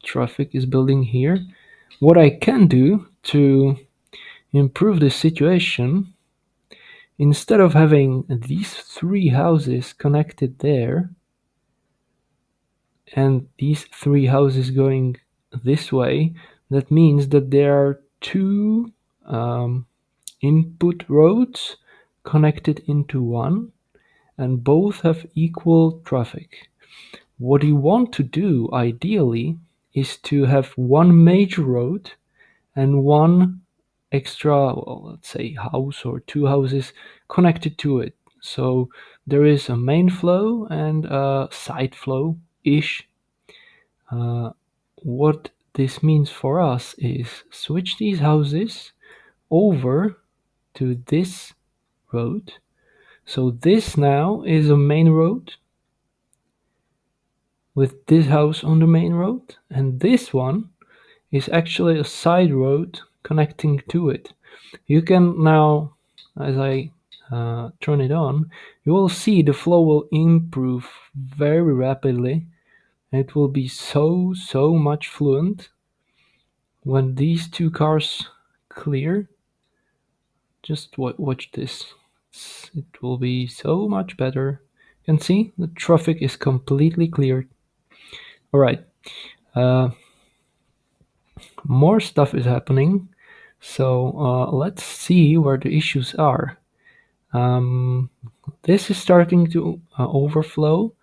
Traffic is building here. What I can do to improve the situation, instead of having these three houses connected there and these three houses going this way, that means that there are two input roads connected into one, and both have equal traffic. What you want to do ideally is to have one major road and one extra, well, let's say house or two houses connected to it. So there is a main flow and a side flow ish. What this means for us is switch these houses over to this road. So this now is a main road with this house on the main road, and this one is actually a side road connecting to it. You can now, as I turn it on, you will see the flow will improve very rapidly. It will be so much fluent when these two cars clear. Just watch this. It will be so much better. You can see the traffic is completely cleared. All right. More stuff is happening. So let's see where the issues are. This is starting to overflow.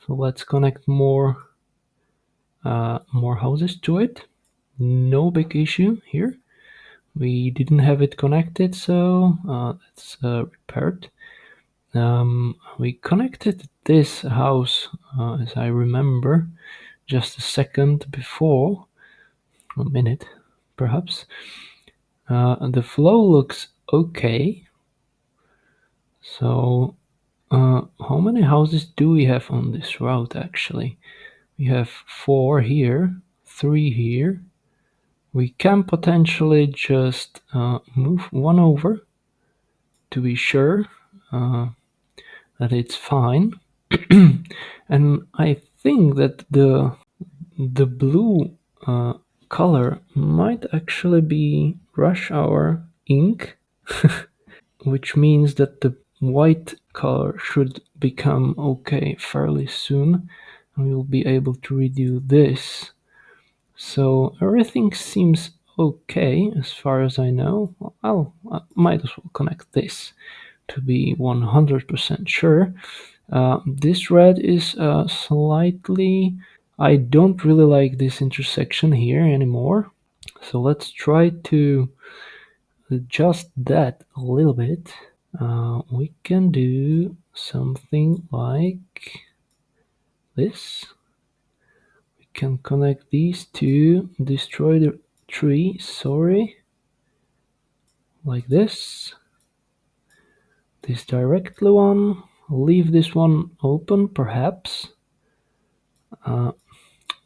So let's connect more houses to it. No big issue here. We didn't have it connected, so that's repaired. We connected this house, as I remember, just a second before, a minute perhaps. The flow looks okay. So how many houses do we have on this route actually? We have 4 here, 3 here. We can potentially just move one over to be sure that it's fine. And I think that the blue color might actually be rush hour ink, which means that the white color should become okay fairly soon, and we'll be able to redo this. So everything seems okay as far as I know. I might as well connect this to be 100% sure. This red is slightly... I don't really like this intersection here anymore. So let's try to adjust that a little bit. We can do something like this. We can connect these two, destroy the tree, sorry, like this. This directly one, leave this one open perhaps.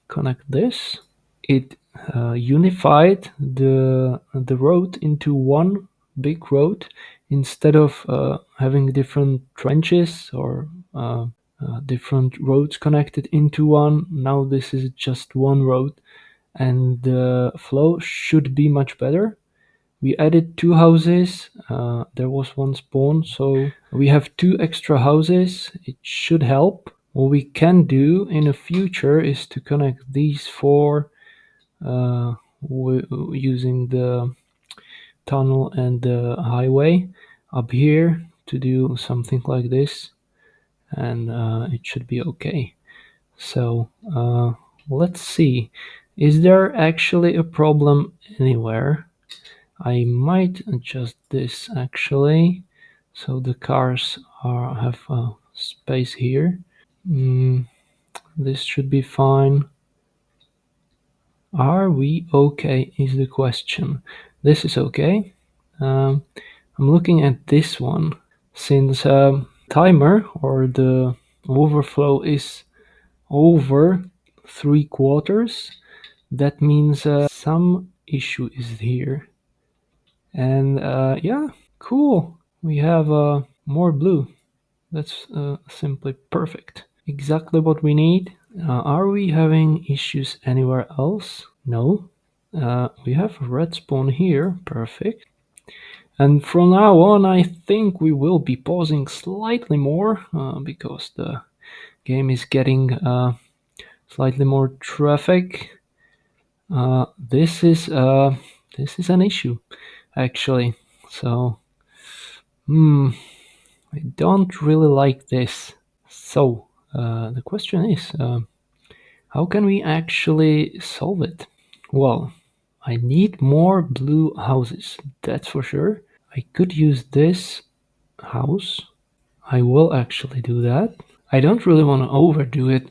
Connect this. It unified the road into one big road instead of having different trenches or different roads connected into one. Now this is just one road, and the flow should be much better. We added 2 houses. There was one spawn, so we have 2 extra houses. It should help. What we can do in the future is to connect these 4 using the tunnel and the highway up here to do something like this, and it should be okay. So let's see. Is there actually a problem anywhere? I might adjust this actually, so the cars have space here. This should be fine. Are we okay is the question. This is okay. I'm looking at this one. Since timer or the overflow is over 3/4, that means some issue is here. And yeah, cool. We have more blue. That's simply perfect. Exactly what we need. Are we having issues anywhere else? No. We have a red spawn here. Perfect. And from now on, I think we will be pausing slightly more because the game is getting slightly more traffic. This is an issue, actually. So, I don't really like this. So, the question is, how can we actually solve it? Well, I need more blue houses, that's for sure. I could use this house. I will actually do that. I don't really want to overdo it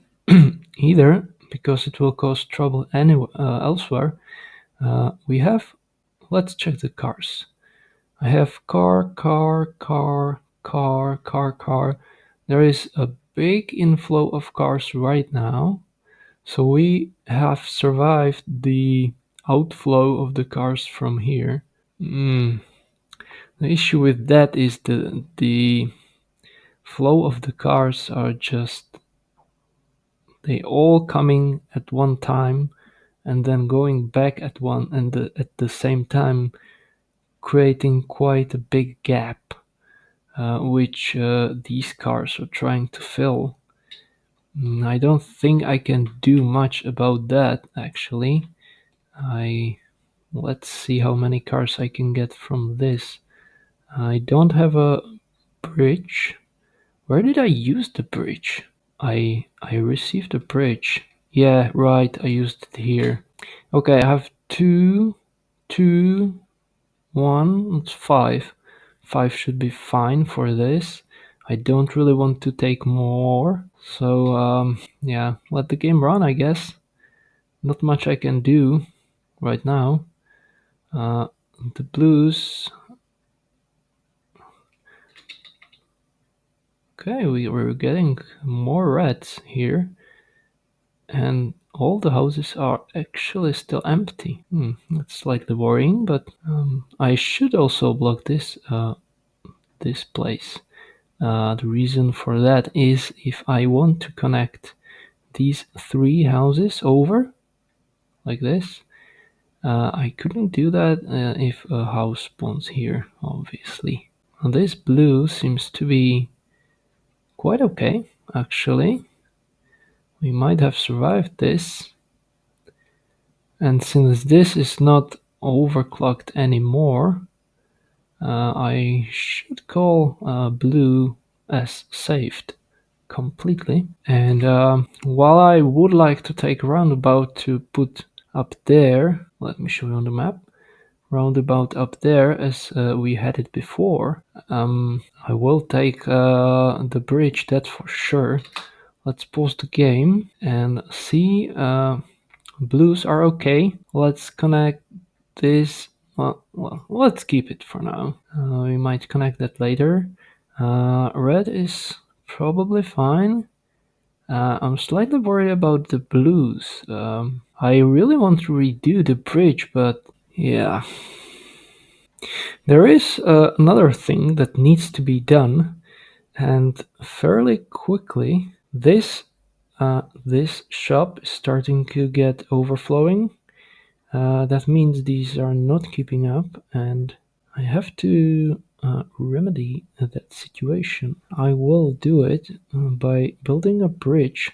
either because it will cause trouble elsewhere. We have, let's check the cars. I have car, car, car, car, car, car. There is a big inflow of cars right now. So we have survived the outflow of the cars from here. The issue with that is the flow of the cars are just, they all coming at one time and then going back at one and at the same time, creating quite a big gap, which these cars are trying to fill. I don't think I can do much about that actually. Let's see how many cars I can get from this. I don't have a bridge. Where did I use the bridge? I received a bridge. Yeah, right, I used it here. Okay, I have two, two, one, it's five. Five should be fine for this. I don't really want to take more. So, yeah, let the game run, I guess. Not much I can do right now. The blues. Okay, we're getting more reds here. And all the houses are actually still empty. That's slightly worrying, but I should also block this place. The reason for that is if I want to connect these three houses over like this, I couldn't do that if a house spawns here, obviously. Now this blue seems to be quite okay, actually. We might have survived this. And since this is not overclocked anymore, I should call blue as saved completely. And while I would like to take roundabout to put up there, let me show you on the map, roundabout up there as we had it before, I will take the bridge, that's for sure. Let's pause the game and see. Blues are okay. Let's connect this. Well, let's keep it for now. We might connect that later. Red is probably fine. I'm slightly worried about the blues. I really want to redo the bridge, but yeah. There is another thing that needs to be done, and fairly quickly. This shop is starting to get overflowing. That means these are not keeping up, and I have to remedy that situation. I will do it by building a bridge,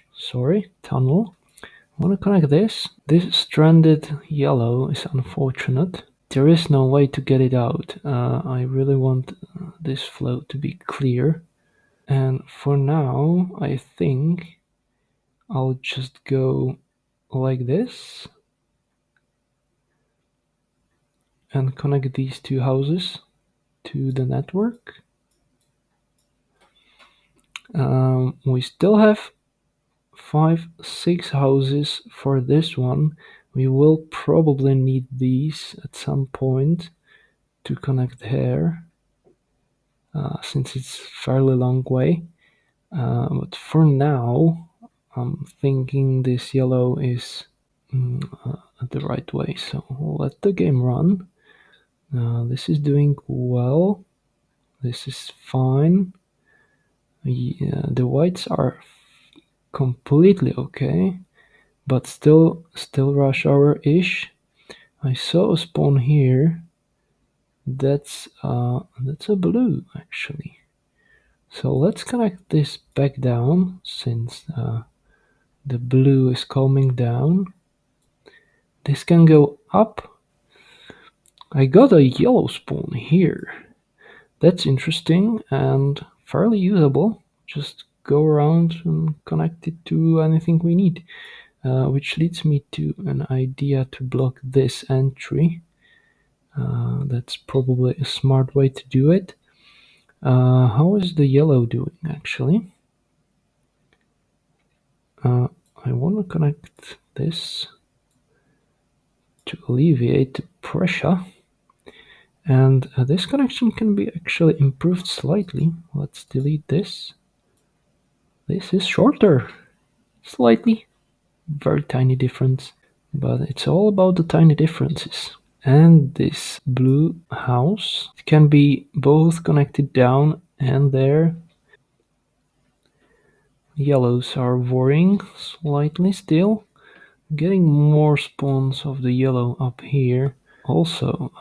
tunnel. I want to connect this. This stranded yellow is unfortunate. there is no way to get it out. I really want this flow to be clear. And for now, I think I'll just go like this and connect these two houses to the network. We still have 6 houses for this one. We will probably need these at some point to connect here, since it's fairly long way. But for now, I'm thinking this yellow is the right way. So let the game run. This is doing well. This is fine. Yeah, the whites are completely okay, but still rush hour-ish. I saw a spawn here. That's a blue actually. So let's connect this back down since the blue is calming down. This can go up. I got a yellow spawn here. That's interesting and fairly usable. Just go around and connect it to anything we need. Which leads me to an idea to block this entry. That's probably a smart way to do it. How is the yellow doing actually? I want to connect this to alleviate the pressure. And this connection can be actually improved slightly. Let's delete this. This is shorter, slightly, very tiny difference, but it's all about the tiny differences. And this blue house can be both connected down and there. Yellows are worrying slightly still, getting more spawns of the yellow up here. Also,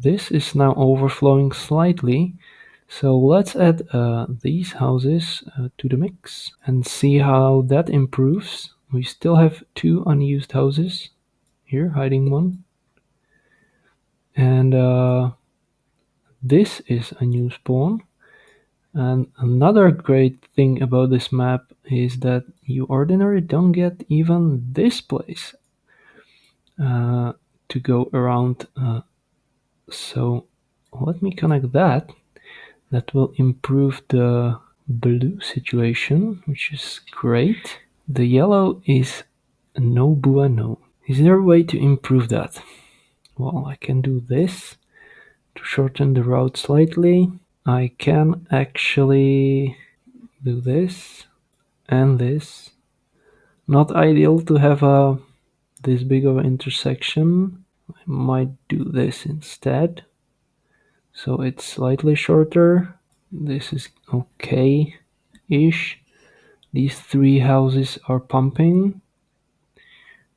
this is now overflowing slightly, so let's add these houses to the mix and see how that improves. We still have 2 unused houses here, hiding one. And this is a new spawn. And another great thing about this map is that you ordinarily don't get even this place to go around. So let me connect that. That will improve the blue situation, which is great. The yellow is no bueno. Is there a way to improve that? Well, I can do this to shorten the route slightly. I can actually do this and this. Not ideal to have this big of an intersection. I might do this instead. So it's slightly shorter. This is okay-ish. These 3 houses are pumping,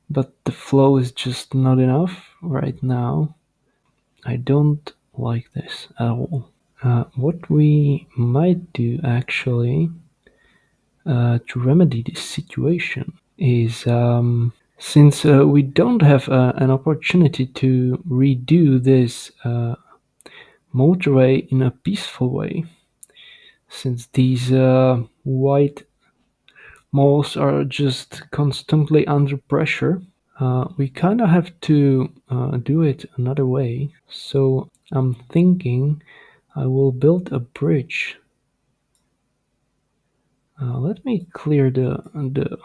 but the flow is just not enough right now. I don't like this at all. What we might do actually to remedy this situation is, since we don't have an opportunity to redo this motorway in a peaceful way, since these white malls are just constantly under pressure, we kind of have to do it another way. So I'm thinking I will build a bridge. Let me clear the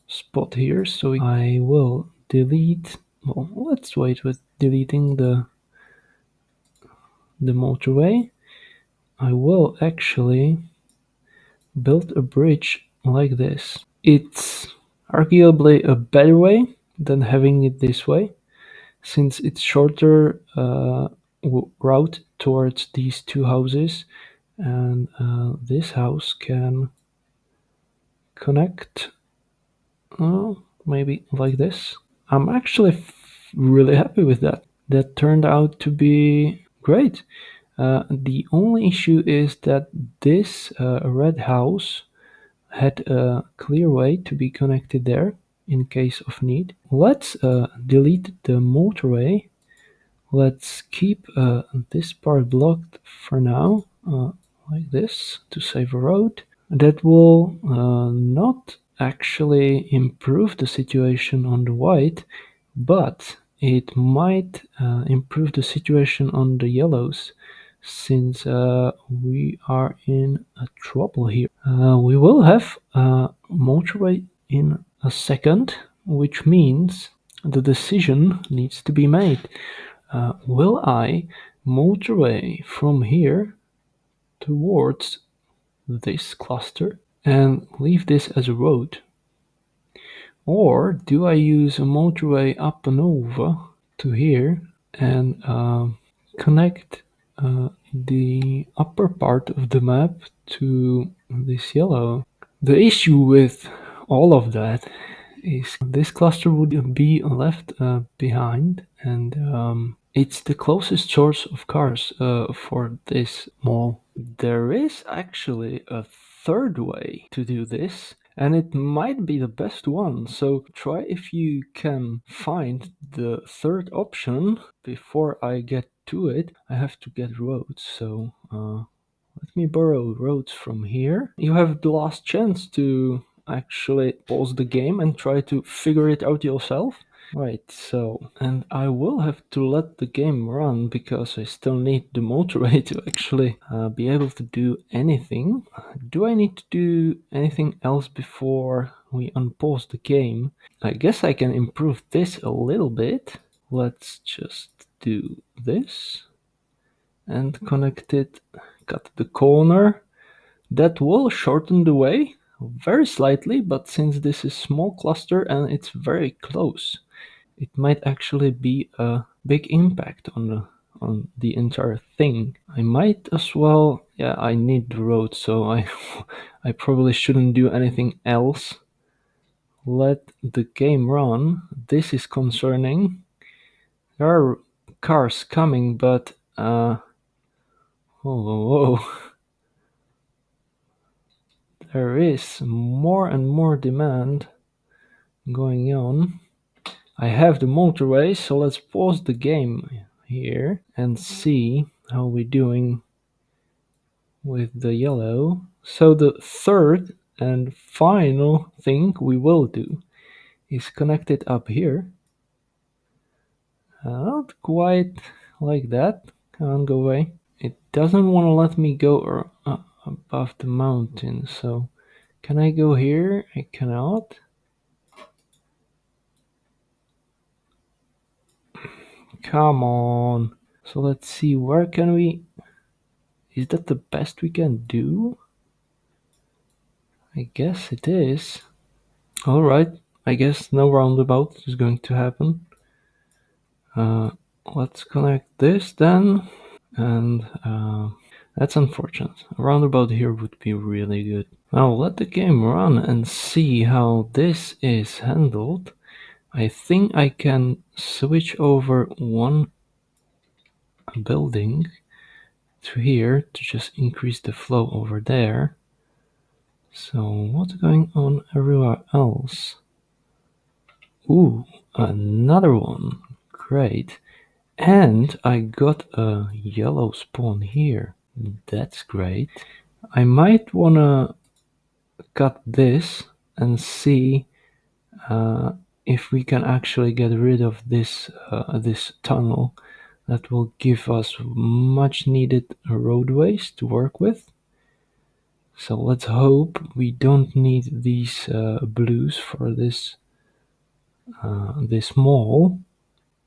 spot here. So I will delete. Well, let's wait with deleting the motorway. I will actually build a bridge like this. It's arguably a better way than having it this way, since it's shorter route towards these 2 houses, and this house can connect maybe like this. I'm actually really happy with that. That turned out to be great. The only issue is that this red house had a clear way to be connected there in case of need. Let's delete the motorway. Let's keep this part blocked for now, like this, to save a road. That will not actually improve the situation on the white, but it might improve the situation on the yellows, since we are in trouble here. We will have a motorway in a second, which means the decision needs to be made. Will I motorway from here towards this cluster and leave this as a road? Or do I use a motorway up and over to here and connect the upper part of the map to this yellow? The issue with all of that is this cluster would be left behind, and it's the closest source of cars for this mall. There is actually a third way to do this, and it might be the best one. So try if you can find the third option before I get to it. I have to get roads, so let me borrow roads from here. You have the last chance to actually pause the game and try to figure it out yourself. Right, so, and I will have to let the game run because I still need the motorway to actually be able to do anything. Do I need to do anything else before we unpause the game? I guess I can improve this a little bit. Let's just do this and connect it, cut the corner. That will shorten the way very slightly, but since this is small cluster and it's very close, it might actually be a big impact on the entire thing. I might as well, yeah, I need the road, so I I probably shouldn't do anything else. Let the game run. This is concerning. There are cars coming, but whoa, there is more and more demand going on. I have the motorway, so let's pause the game here and see how we're doing with the yellow. So the third and final thing we will do is connect it up here. Not quite like that. Come on, go away. It doesn't want to let me go above the mountain, so can I go here? I cannot. Come on. So let's see, where can we... Is that the best we can do? I guess it is. Alright, I guess no roundabout is going to happen. Let's connect this then. And that's unfortunate. A roundabout here would be really good. Now let the game run and see how this is handled. I think I can switch over one building to here to just increase the flow over there. So what's going on everywhere else? Ooh, another one. Great. And I got a yellow spawn here. That's great. I might wanna cut this and see if we can actually get rid of this tunnel. That will give us much needed roadways to work with. So let's hope we don't need these blues for this mall.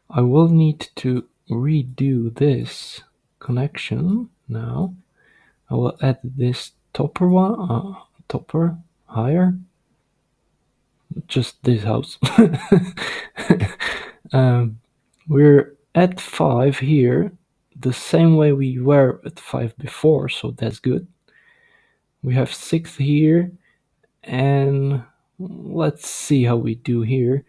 I will need to redo this connection now. I will add this topper one, topper higher. Just this house. We're at 5 here, the same way we were at 5 before, so that's good. We have 6 here, and let's see how we do here.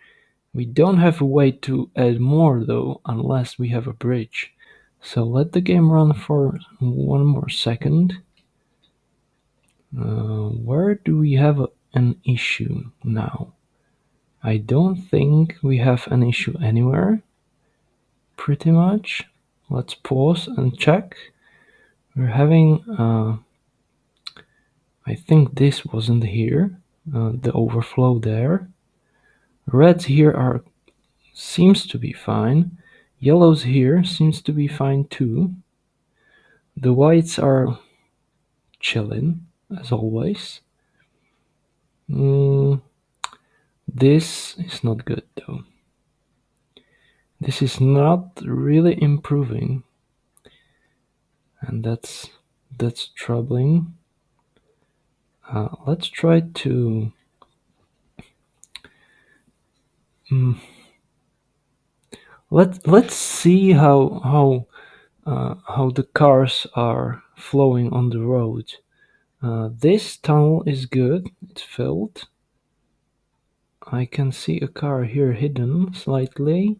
We don't have a way to add more though, unless we have a bridge. So let the game run for one more second. Where do we have an issue now? I don't think we have an issue anywhere. pretty much. Let's pause and check. We're having, I think this wasn't here, the overflow there. Reds here are seems to be fine. Yellows here seems to be fine too. The whites are chilling, as always. This is not good though. This is not really improving, and that's troubling. Let's try to let's see how the cars are flowing on the road. This tunnel is good. It's filled. I can see a car here hidden slightly.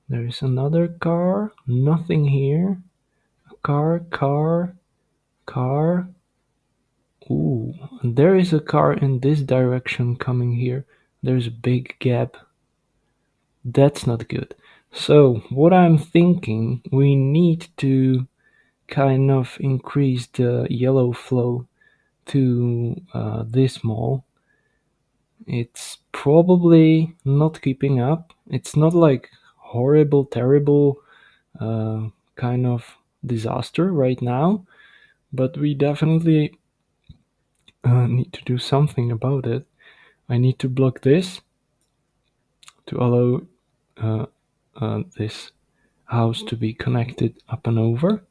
There is another car. Nothing here. A car. Ooh, there is a car in this direction coming here. There's a big gap. That's not good. So, what I'm thinking, we need to kind of increase the yellow flow to this mall. It's probably not keeping up. It's not like horrible, terrible kind of disaster right now, but we definitely need to do something about it. I need to block this to allow this house to be connected up and over,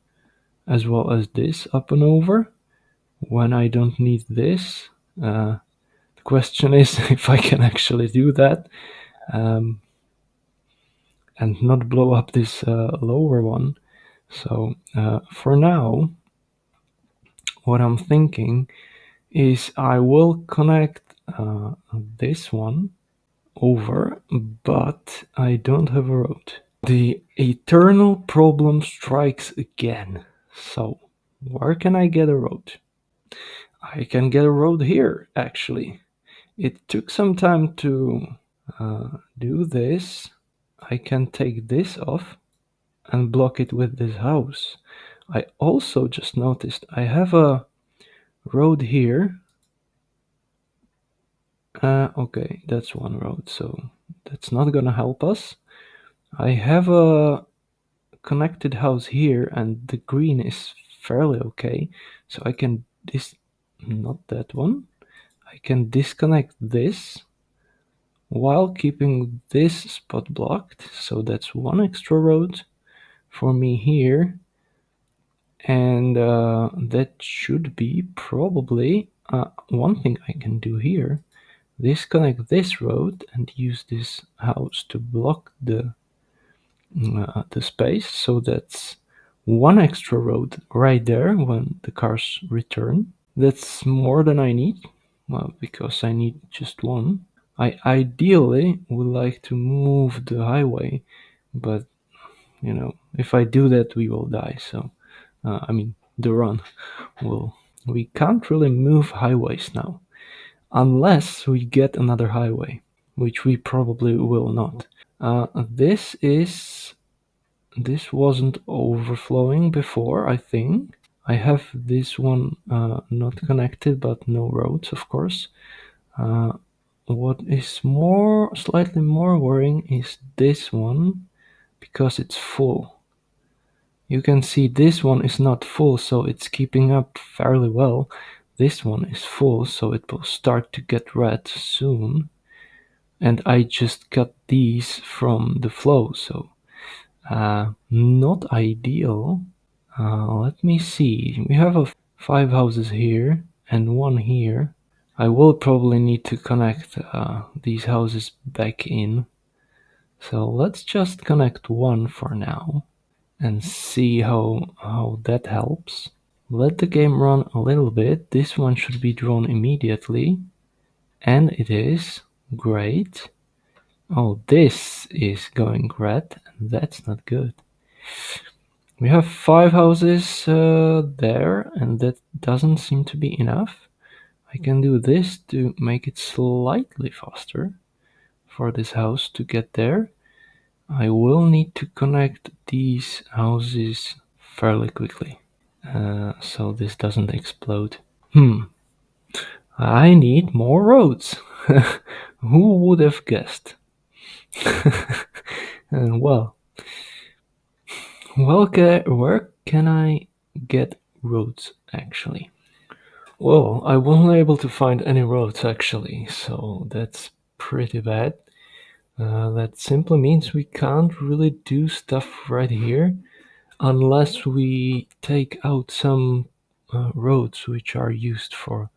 as well as this up and over. When I don't need this, the question is if I can actually do that and not blow up this lower one. So for now, what I'm thinking is I will connect this one over, but I don't have a road. The eternal problem strikes again. So, where can I get a road? I can get a road here, actually. It took some time to do this. I can take this off and block it with this house. I also just noticed I have a road here. Okay, that's one road, so that's not gonna help us. I have a connected house here, and the green is fairly okay, so I can not that one. I can disconnect this while keeping this spot blocked, so that's one extra road for me here, and that should be probably one thing I can do here. Disconnect this road and use this house to block the space, so that's one extra road right there when the cars return. That's more than I need, well, because I need just one. I ideally would like to move the highway, but if I do that, we will die. So, I mean, the run will. We can't really move highways now, unless we get another highway, which we probably will not. This wasn't overflowing before, I think. I have this one not connected, but no roads, of course. What is slightly more worrying is this one, because it's full. You can see this one is not full, so it's keeping up fairly well. This one is full, so it will start to get red soon. And I just cut these from the flow, so not ideal. Let me see. We have 5 houses here and one here. I will probably need to connect these houses back in. So let's just connect one for now and see how that helps. Let the game run a little bit. This one should be drawn immediately. And it is. Great. Oh, this is going red, and that's not good. We have 5 houses there, and that doesn't seem to be enough. I can do this to make it slightly faster for this house to get there. I will need to connect these houses fairly quickly, so this doesn't explode. I need more roads. Who would have guessed? Well, where can I get roads actually? Well, I wasn't able to find any roads actually, so that's pretty bad. That simply means we can't really do stuff right here unless we take out some roads which are used for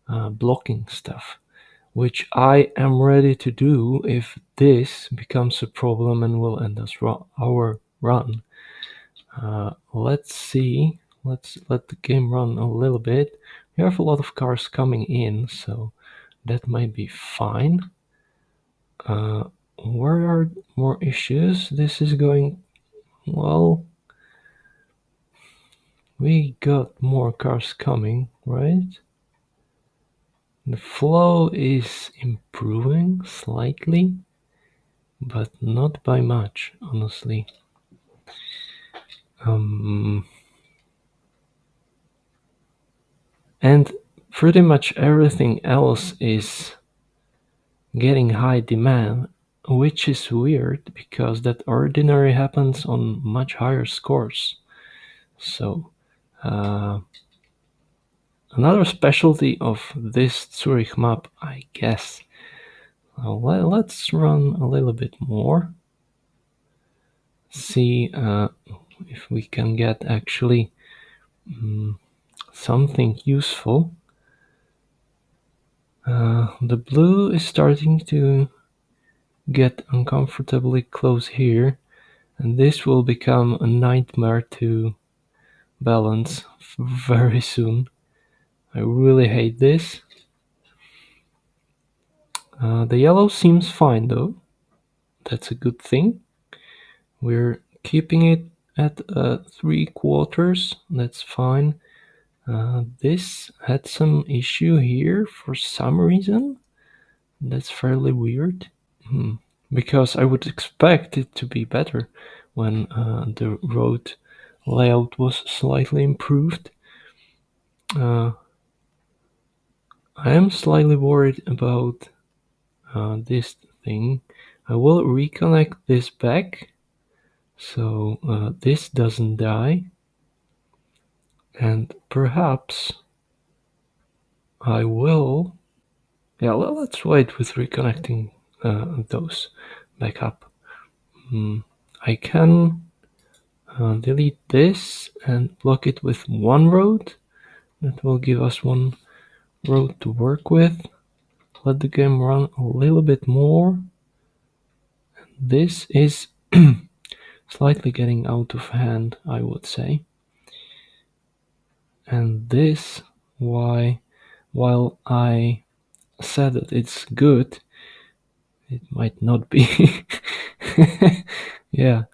blocking stuff, which I am ready to do if this becomes a problem and will end our run. Let's see. Let's let the game run a little bit. We have a lot of cars coming in, so that might be fine. Uh, where are more issues? This is going well. We got more cars coming, right? The flow is improving slightly, but not by much, honestly. Um, and pretty much everything else is getting high demand, which is weird because that ordinary happens on much higher scores. So, uh, another specialty of this Zurich map, I guess. Let's run a little bit more. See if we can get actually something useful. The blue is starting to get uncomfortably close here, and this will become a nightmare to balance very soon. I really hate this. The yellow seems fine though. That's a good thing. We're keeping it at 3/4. That's fine. This had some issue here for some reason. That's fairly weird. Because I would expect it to be better when the road layout was slightly improved. I am slightly worried about this thing. I will reconnect this back so this doesn't die, and perhaps I will. Yeah, let's wait with reconnecting those back up. I can delete this and block it with one road. That will give us one road to work with. Let the game run a little bit more. This is slightly getting out of hand, I would say. And this, while I said that it's good, it might not be. Yeah,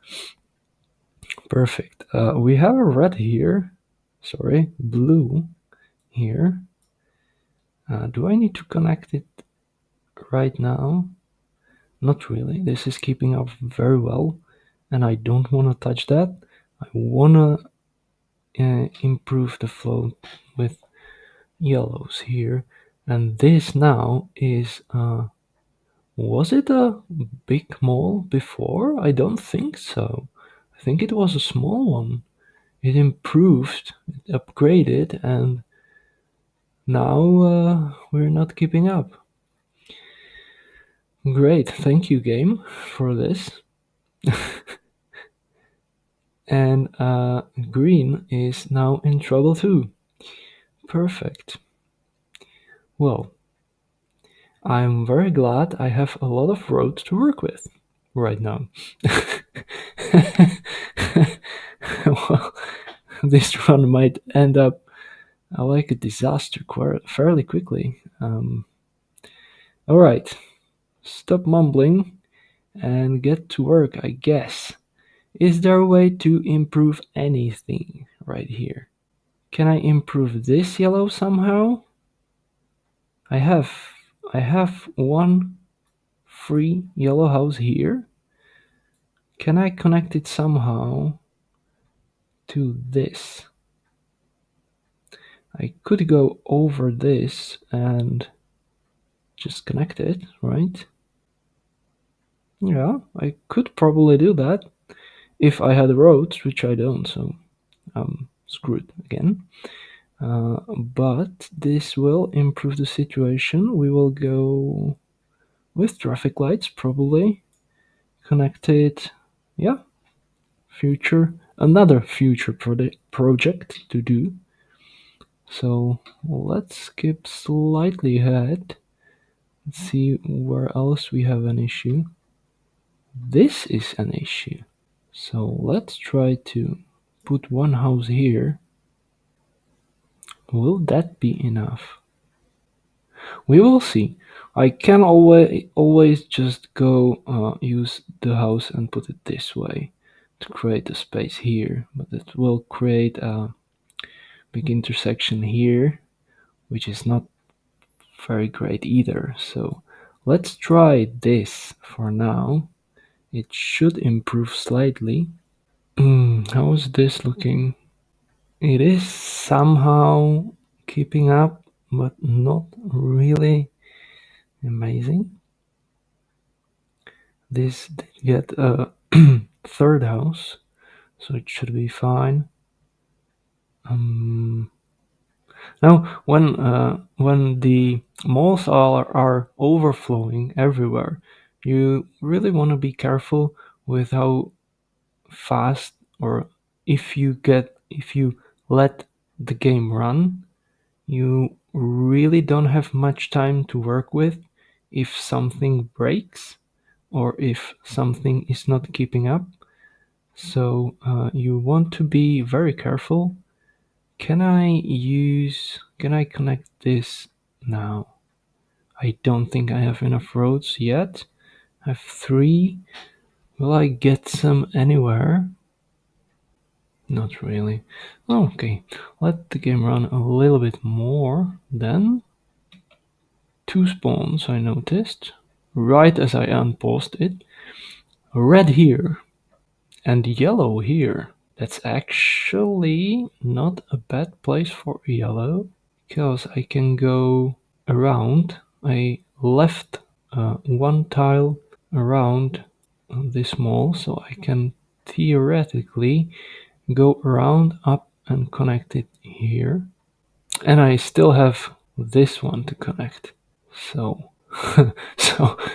perfect. We have a red here. Sorry, blue here. Do I need to connect it right now? Not really. This is keeping up very well, and I don't want to touch that. I want to improve the flow with yellows here. And this now is was it a big mall before? I don't think so. I think it was a small one. It improved, it upgraded, and now we're not keeping up. Great, thank you, game, for this. And green is now in trouble too. Perfect. Well, I'm very glad I have a lot of roads to work with right now. Well, this run might end up like a disaster fairly quickly. All right, stop mumbling and get to work, I guess. Is there a way to improve anything right here? Can I improve this yellow somehow? I have I have one free yellow house here. Can I connect it somehow to this? I could go over this and just connect it, right? Yeah, I could probably do that if I had roads, which I don't, so I'm screwed again. But this will improve the situation. We will go with traffic lights, probably connected. Yeah, another future project to do. So let's skip slightly ahead. Let's see where else we have an issue. This is an issue. So let's try to put one house here. Will that be enough? We will see. I can always just go use the house and put it this way to create a space here, but it will create a big intersection here, which is not very great either. So let's try this for now. It should improve slightly. How is this looking? It is somehow keeping up, but not really amazing. This did get a third house, so it should be fine. Now, when the malls are overflowing everywhere, you really want to be careful with how fast, or if you let the game run, you really don't have much time to work with if something breaks or if something is not keeping up. So you want to be very careful. Can I connect this now? I don't think I have enough roads yet. I have 3. Will I get some anywhere? Not really. Okay, let the game run a little bit more then. 2 spawns I noticed, right as I unpaused it. Red here and yellow here. That's actually not a bad place for yellow, because I can go around. I left one tile around this mall, so I can theoretically go around, up, and connect it here. And I still have this one to connect. So,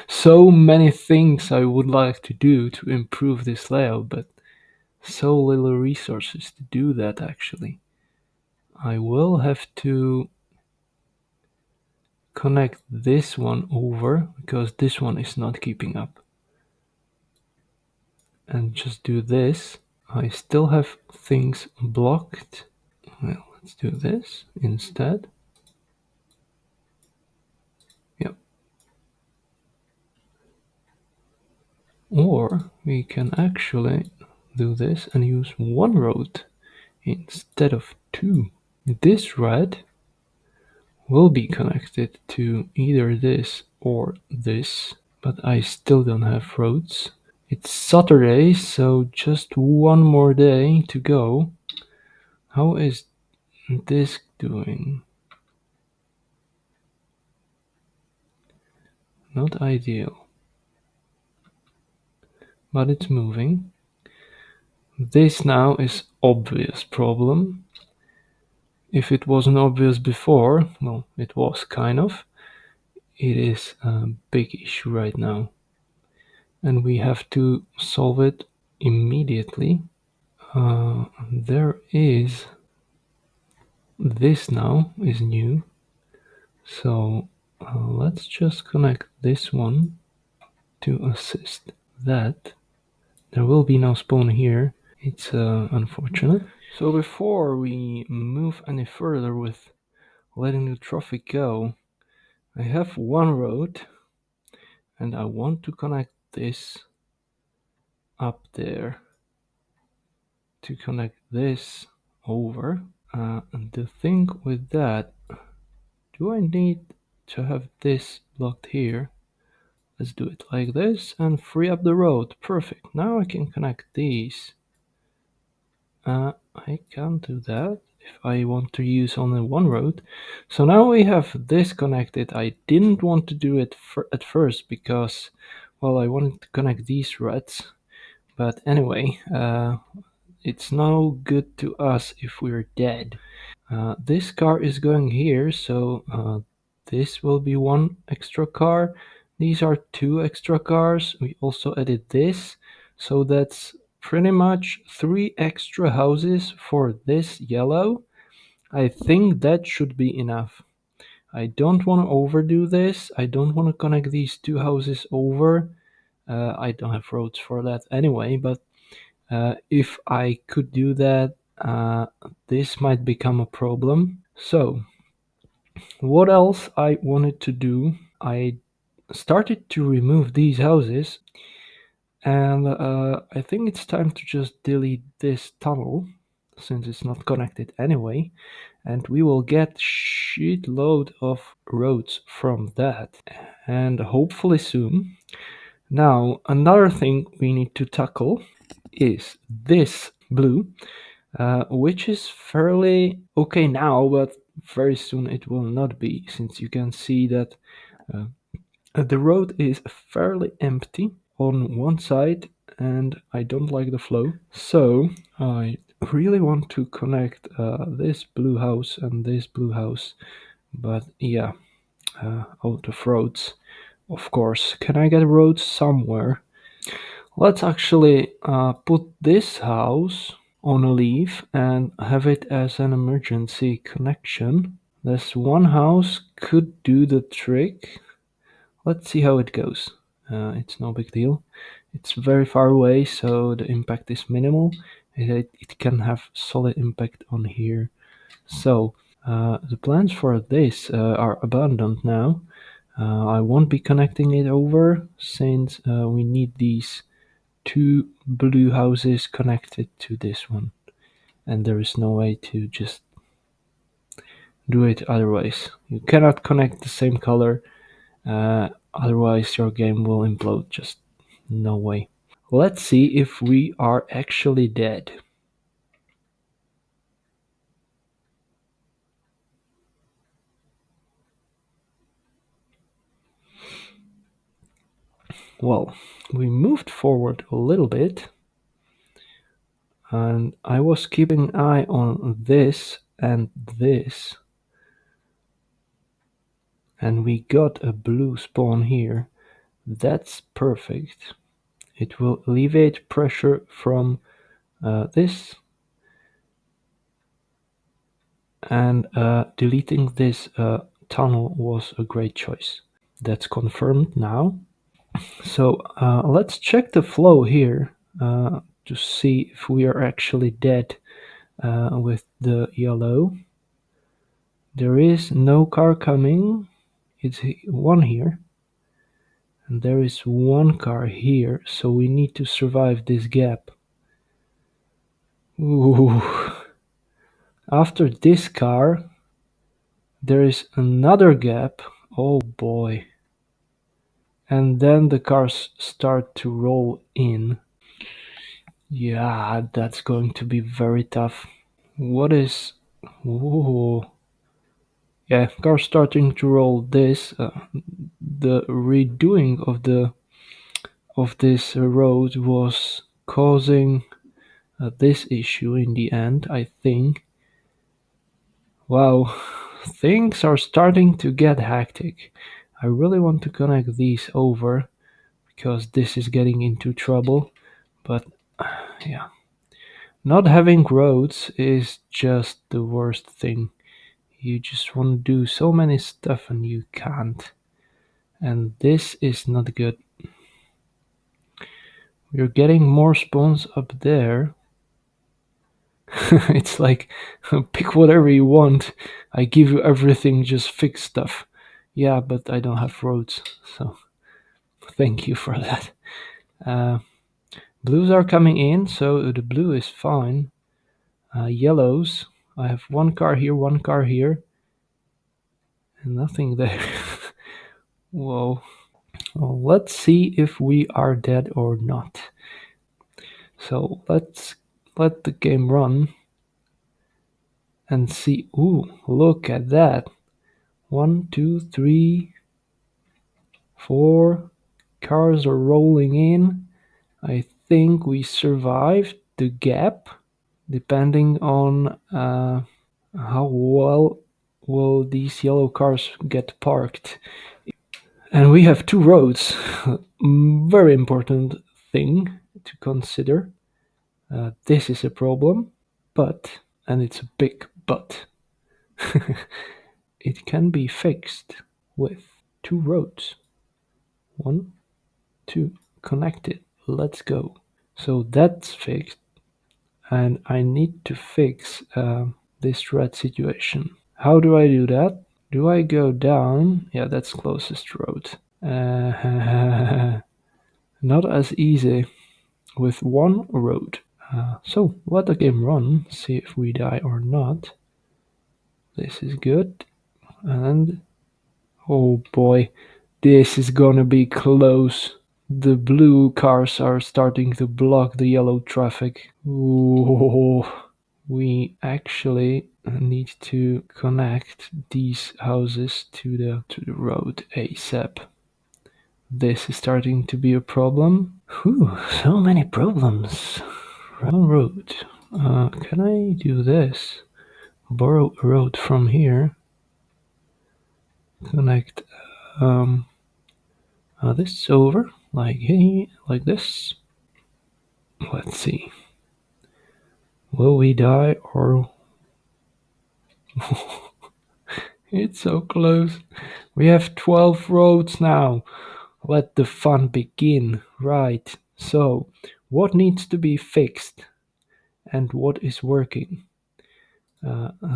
so many things I would like to do to improve this layout, but so little resources to do that actually. I will have to connect this one over because this one is not keeping up. And just do this. I still have things blocked. Well, let's do this instead. Yep. Or we can actually do this and use one road instead of 2. This red will be connected to either this or this, but I still don't have roads. It's Saturday, so just one more day to go. How is this doing? Not ideal. But it's moving. This now is obvious problem. If it wasn't obvious before, well, it was kind of. It is a big issue right now. And we have to solve it immediately. There is this now is new, so let's just connect this one to assist that. There will be no spawn here. It's unfortunate. So before we move any further with letting the traffic go, I have one road and I want to connect this up there to connect this over. And the thing with that, do I need to have this blocked here? Let's do it like this and free up the road. Perfect. Now I can connect these. I can't do that if I want to use only one road. So now we have this connected. I didn't want to do it at first because, well, I wanted to connect these reds. But anyway, it's no good to us if we're dead. This car is going here, so this will be one extra car. These are two extra cars. We also added this, so that's pretty much three extra houses for this yellow. I think that should be enough. I don't want to overdo this. I don't want to connect these two houses over. I don't have roads for that anyway, but if I could do that, this might become a problem. So, what else I wanted to do? I started to remove these houses, and I think it's time to just delete this tunnel since it's not connected anyway, and we will get shitload of roads from that, and hopefully soon. Now, another thing we need to tackle is this blue, which is fairly okay now, but very soon it will not be, since you can see that uh, the road is fairly empty on one side, and I don't like the flow. So I really want to connect this blue house and this blue house, but yeah, out of roads. Of course, can I get roads somewhere? Let's actually put this house on a leaf and have it as an emergency connection. This one house could do the trick. Let's see how it goes. It's no big deal. It's very far away, so the impact is minimal. It can have solid impact on here. So the plans for this are abandoned now. I won't be connecting it over since we need these two blue houses connected to this one, and there is no way to just do it otherwise. You cannot connect the same color, otherwise your game will implode. Just no way. Let's see if we are actually dead. Well, we moved forward a little bit, and I was keeping an eye on this and this, and we got a blue spawn here. That's perfect. It will alleviate pressure from this, and deleting this tunnel was a great choice. That's confirmed now. So let's check the flow here to see if we are actually dead with the yellow. There is no car coming. It's one here. And there is one car here, so we need to survive this gap. Ooh. After this car, there is another gap. Oh boy. And then the cars start to roll in. Yeah, that's going to be very tough. What is. Ooh. Yeah, cars starting to roll this. The redoing of this road was causing this issue in the end, I think. Wow, things are starting to get hectic. I really want to connect these over because this is getting into trouble. But yeah, not having roads is just the worst thing. You just want to do so many stuff and you can't. And this is not good. We're getting more spawns up there. It's like, pick whatever you want. I give you everything, just fix stuff. Yeah, but I don't have roads, so thank you for that. Uh, Blues are coming in, so the blue is fine. Yellows, I have one car here, and nothing there. Whoa. Well, let's see if we are dead or not. So let's let the game run and see. Ooh, look at that. 1, 2, 3, 4 cars are rolling in. I think we survived the gap, depending on how well will these yellow cars get parked. And we have two roads. Very important thing to consider. This is a problem, but, and it's a big but, it can be fixed with two roads. 1, 2, connected. Let's go. So that's fixed, and I need to fix this red situation. How do I do that? Do I go down? Yeah, that's closest road. Not as easy with one road. So let the game run, see if we die or not. This is good. And oh boy, this is gonna be close. The blue cars are starting to block the yellow traffic. Ooh, we actually need to connect these houses to the road ASAP. This is starting to be a problem. Whew, so many problems. Wrong road. Can I do this? Borrow a road from here. Connect this over like here, like this. Let's see. Will we die or it's so close. We have 12 roads now. Let the fun begin. Right. So, what needs to be fixed and what is working?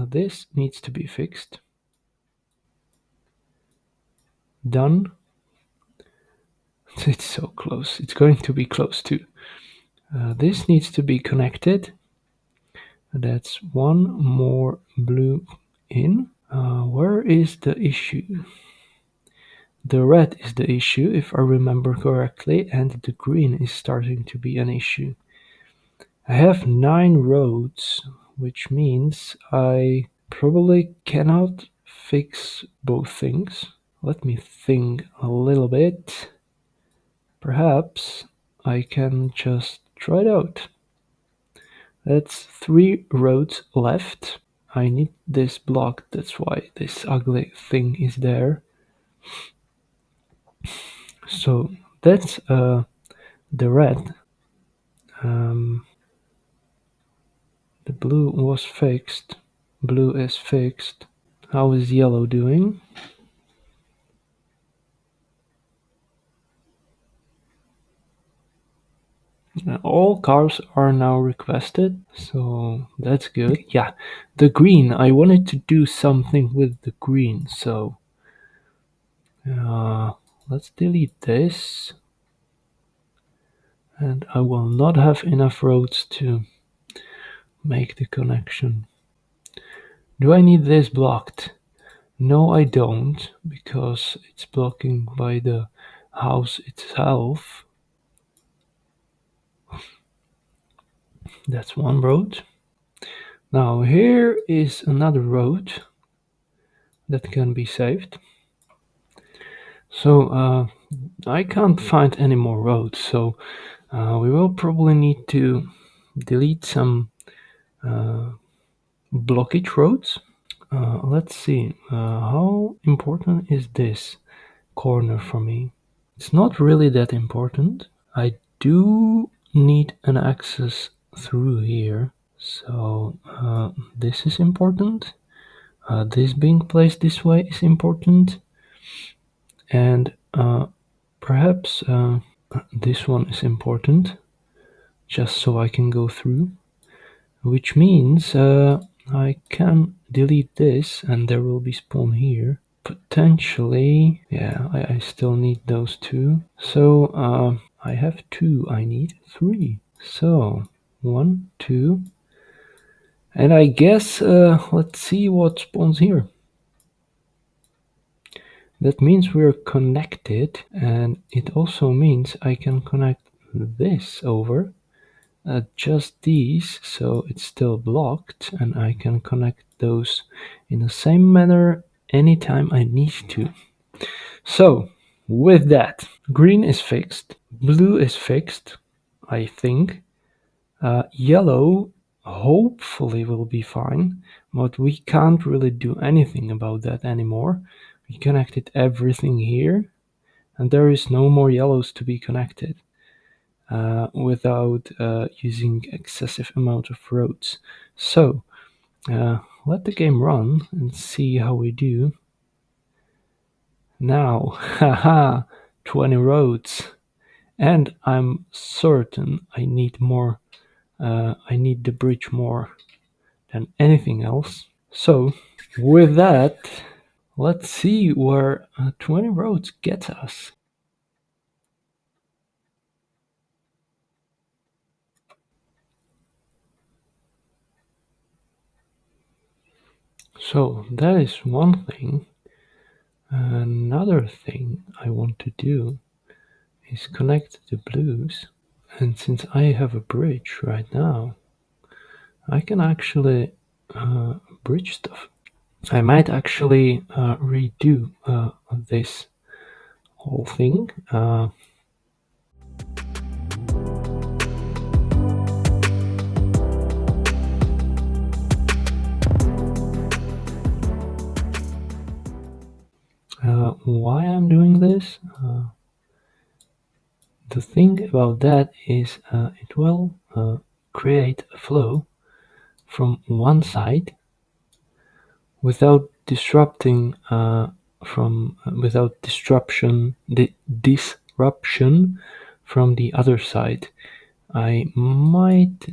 This needs to be fixed. Done. It's so close. It's going to be close too. This needs to be connected. That's one more blue in. Where is the issue? The red is the issue, if I remember correctly, and the green is starting to be an issue. I have 9 roads, which means I probably cannot fix both things. Let me think a little bit. Perhaps I can just try it out. That's 3 roads left. I need this block, that's why this ugly thing is there. So that's the red. The blue was fixed. Blue is fixed. How is yellow doing? All cars are now requested, so that's good. Yeah, the green. I wanted to do something with the green, so let's delete this. And I will not have enough roads to make the connection. Do I need this blocked? No, I don't, because it's blocking by the house itself. That's one road. Now here is another road that can be saved. So I can't find any more roads, so we will probably need to delete some blockage roads. Let's see, how important is this corner for me? It's not really that important. I do need an access through here, so this is important. This being placed this way is important, and perhaps this one is important, just so I can go through, which means I can delete this and there will be spawn here. Potentially, yeah, I still need those two. So I have 2, I need 3. So 1, 2, and I guess let's see what spawns here. That means we're connected, and it also means I can connect this over, just these, so it's still blocked, and I can connect those in the same manner anytime I need to. So, with that, green is fixed, blue is fixed, I think. Yellow hopefully will be fine, but we can't really do anything about that anymore. We connected everything here, and there is no more yellows to be connected without using excessive amount of roads. So let the game run and see how we do. Now, haha, 20 roads, and I'm certain I need more. I need the bridge more than anything else. So, with that, let's see where 20 roads gets us. So, that is one thing. Another thing I want to do is connect the blues. And since I have a bridge right now, I can actually bridge stuff. I might actually redo this whole thing. Why I'm doing this? The thing about that is it will create a flow from one side without disrupting without disruption from the other side. I might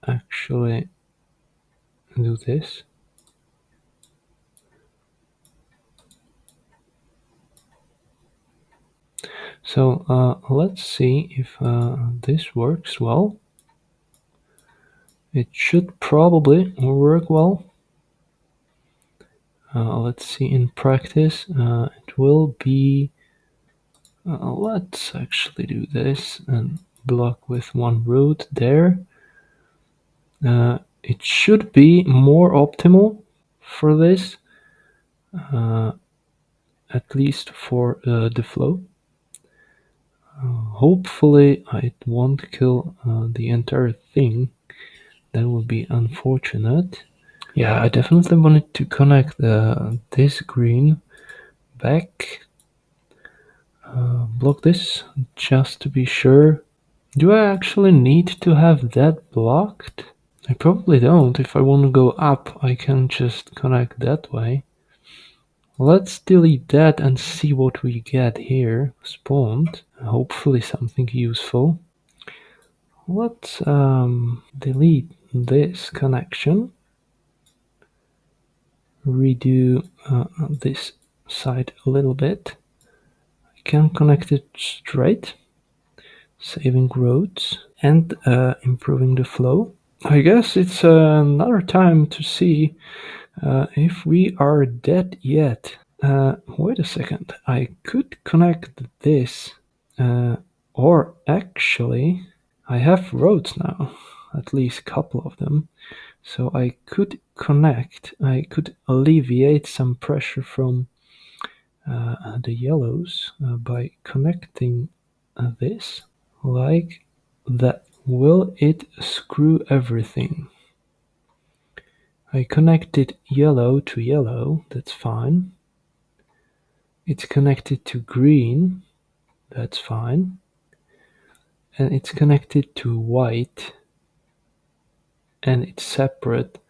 actually do this. So let's see if this works well. It should probably work well. Let's see in practice. It will be. Let's actually do this and block with one road there. It should be more optimal for this, at least for the flow. Hopefully it won't kill the entire thing. That would be unfortunate. Yeah, I definitely wanted to connect this green back. Block this just to be sure. Do I actually need to have that blocked? I probably don't. If I want to go up, I can just connect that way. Let's delete that and see what we get here spawned. Hopefully something useful. Let's delete this connection. Redo this side a little bit. I can connect it straight, saving roads and improving the flow. I guess it's another time to see if we are dead yet. Wait a second, I could connect this, or actually, I have roads now, at least a couple of them, so I could connect, I could alleviate some pressure from the yellows by connecting this like that. Will it screw everything? I connected yellow to yellow, that's fine. It's connected to green, that's fine. And it's connected to white, and it's separate.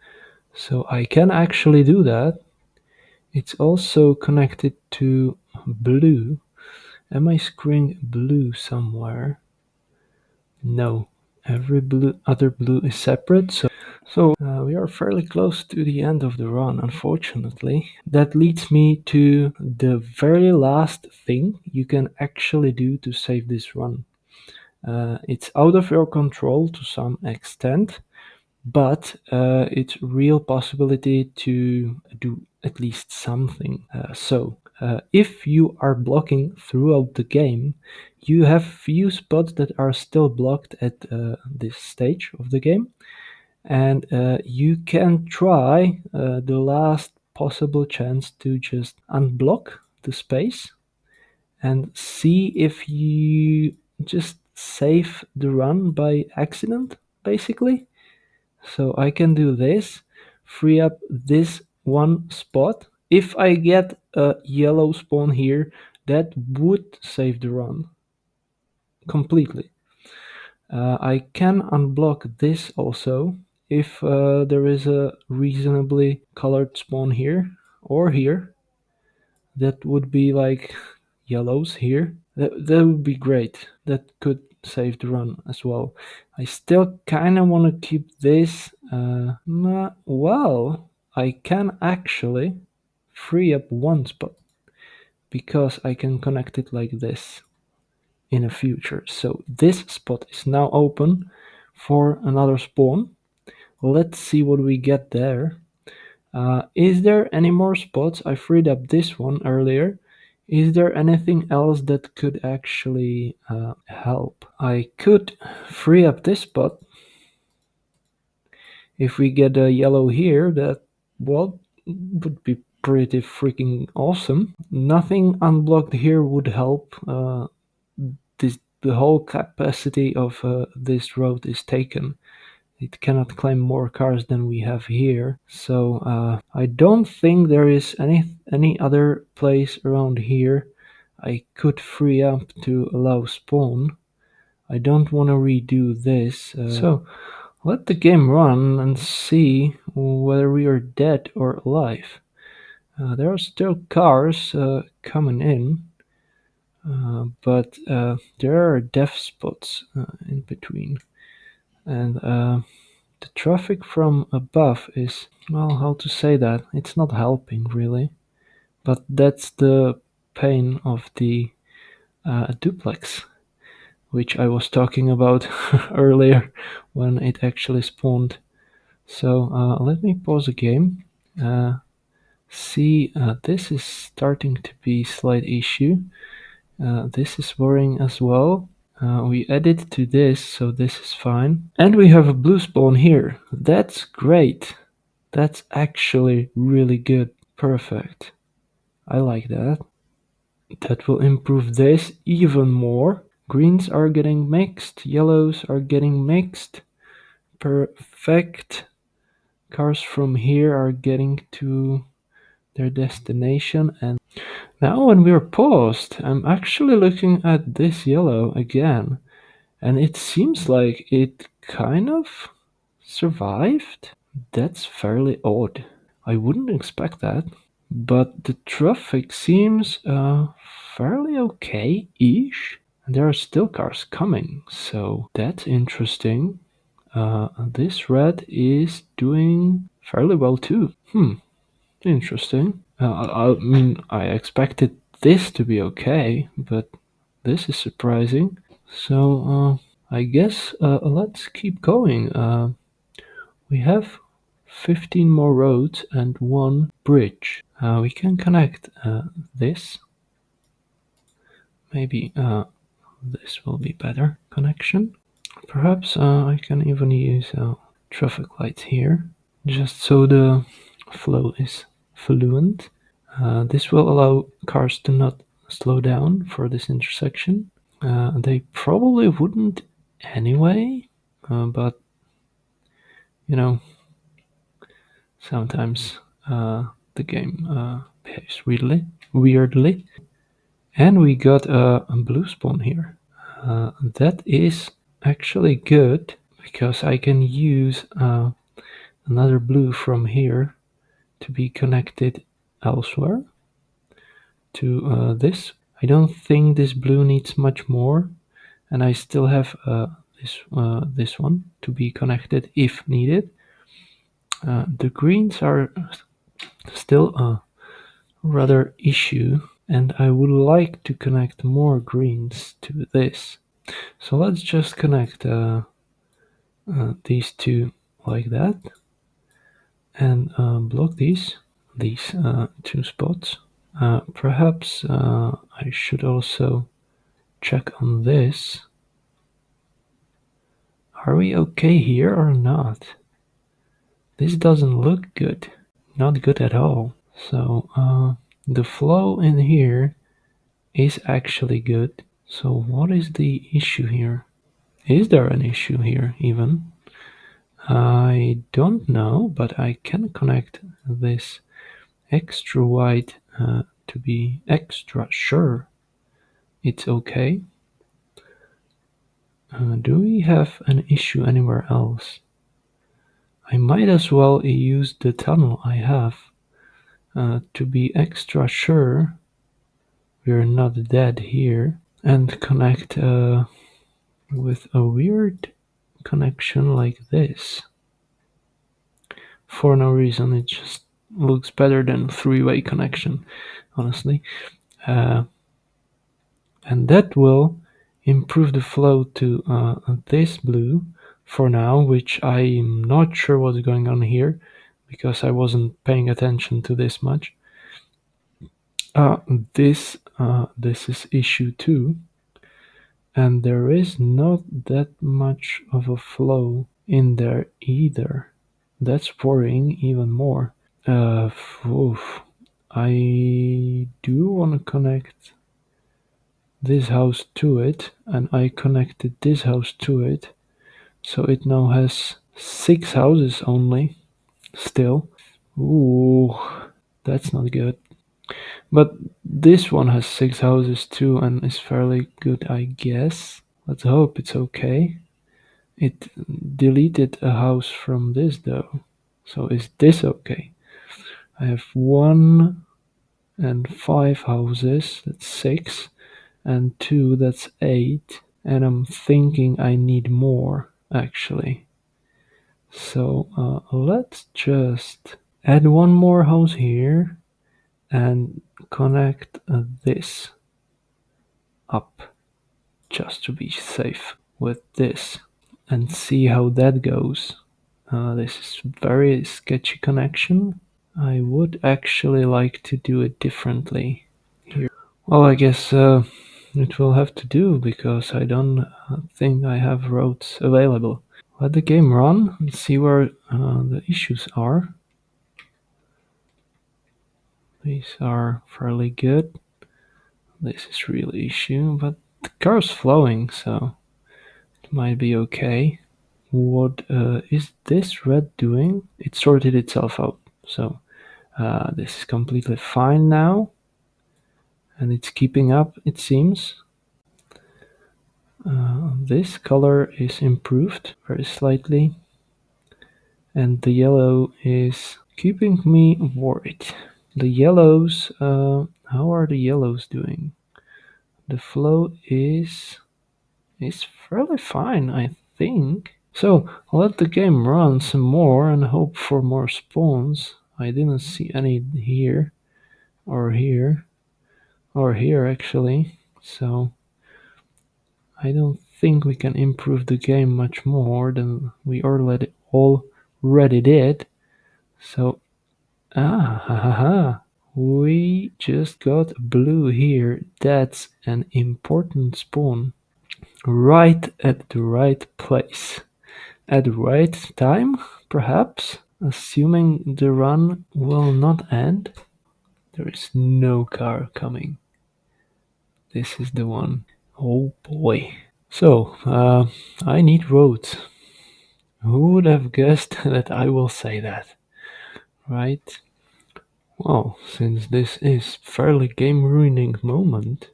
So I can actually do that. It's also connected to blue. Am I screwing blue somewhere? No. Every other blue is separate, so we are fairly close to the end of the run, unfortunately. That leads me to the very last thing you can actually do to save this run. It's out of your control to some extent, but it's real possibility to do at least something. If you are blocking throughout the game, you have few spots that are still blocked at this stage of the game, and you can try the last possible chance to just unblock the space and see if you just save the run by accident, basically. So I can do this, free up this one spot. If I get a yellow spawn here, that would save the run completely. I can unblock this also if there is a reasonably colored spawn here or here. That would be like yellows here. That would be great. That could save the run as well. I still kind of want to keep this. Well, I can actually free up one spot because I can connect it like this in the future. So this spot is now open for another spawn. Let's see what we get there. Is there any more spots? I freed up this one earlier. Is there anything else that could actually help? I could free up this spot. If we get a yellow here, that, well, would be pretty freaking awesome. Nothing unblocked here would help. The whole capacity of this road is taken. It cannot claim more cars than we have here. So I don't think there is any other place around here I could free up to allow spawn. I don't want to redo this. So let the game run and see whether we are dead or alive. There are still cars coming in, but there are death spots in between. And the traffic from above is, well, how to say that? It's not helping really. But that's the pain of the duplex, which I was talking about earlier when it actually spawned. So let me pause the game. See, this is starting to be slight issue. This is worrying as well. We added to this, so this is fine. And we have a blue spawn here. That's great. That's actually really good. Perfect. I like that. That will improve this even more. Greens are getting mixed. Yellows are getting mixed. Perfect. Cars from here are getting to their destination. And now when we're paused, I'm actually looking at this yellow again. And it seems like it kind of survived. That's fairly odd. I wouldn't expect that. But the traffic seems fairly okay-ish. There are still cars coming, so that's interesting. This red is doing fairly well too. Interesting. I mean, I expected this to be okay, but this is surprising. So I guess let's keep going. We have 15 more roads and one bridge. We can connect this. Maybe this will be better connection. Perhaps I can even use traffic lights here, just so the flow is fluent. This will allow cars to not slow down for this intersection. They probably wouldn't anyway, but you know, sometimes the game behaves weirdly. And we got a blue spawn here. That is actually good because I can use another blue from here to be connected elsewhere to this. I don't think this blue needs much more, and I still have this one to be connected if needed. The greens are still a rather issue, and I would like to connect more greens to this. So let's just connect these two like that, and block these two spots. Perhaps I should also check on this. Are we okay here or not? This doesn't look good. Not good at all. So the flow in here is actually good. So what is the issue here? Is there an issue here even? I don't know, but I can connect this extra wide to be extra sure it's okay. Do we have an issue anywhere else? I might as well use the tunnel I have to be extra sure we're not dead here, and connect with a weird connection like this. For no reason, it just looks better than three-way connection, honestly. Uh, and that will improve the flow to this blue for now, which I'm not sure what's going on here because I wasn't paying attention to this much. Uh, this is issue 2, and there is not that much of a flow in there either. That's worrying even more. Oof. I do want to connect this house to it, and I connected this house to it, so it now has 6 houses only still. Ooh, that's not good. But this one has 6 houses too and is fairly good, I guess. Let's hope it's okay. It deleted a house from this though. So is this okay? I have 1 and 5 houses, that's 6, and 2, that's 8, and I'm thinking I need more actually. So let's just add 1 more house here and connect this up just to be safe with this and see how that goes. This is very sketchy connection. I would actually like to do it differently here. Well, I guess it will have to do because I don't think I have roads available. Let the game run and see where the issues are. These are fairly good. This is really issue, but the car's flowing, so it might be okay. What is this red doing? It sorted itself out, so this is completely fine now, and it's keeping up, it seems. This color is improved very slightly, and the yellow is keeping me worried. The yellows, how are the yellows doing? The flow is fairly fine, I think. So I'll let the game run some more and hope for more spawns. I didn't see any here, or here, or here actually. So I don't think we can improve the game much more than we already did. So ha ha ha. We just got blue here. That's an important spawn. Right at the right place. At the right time, perhaps? Assuming the run will not end. There is no car coming. This is the one. Oh boy. So, I need roads. Who would have guessed that I will say that? Right? Well, since this is fairly game ruining moment,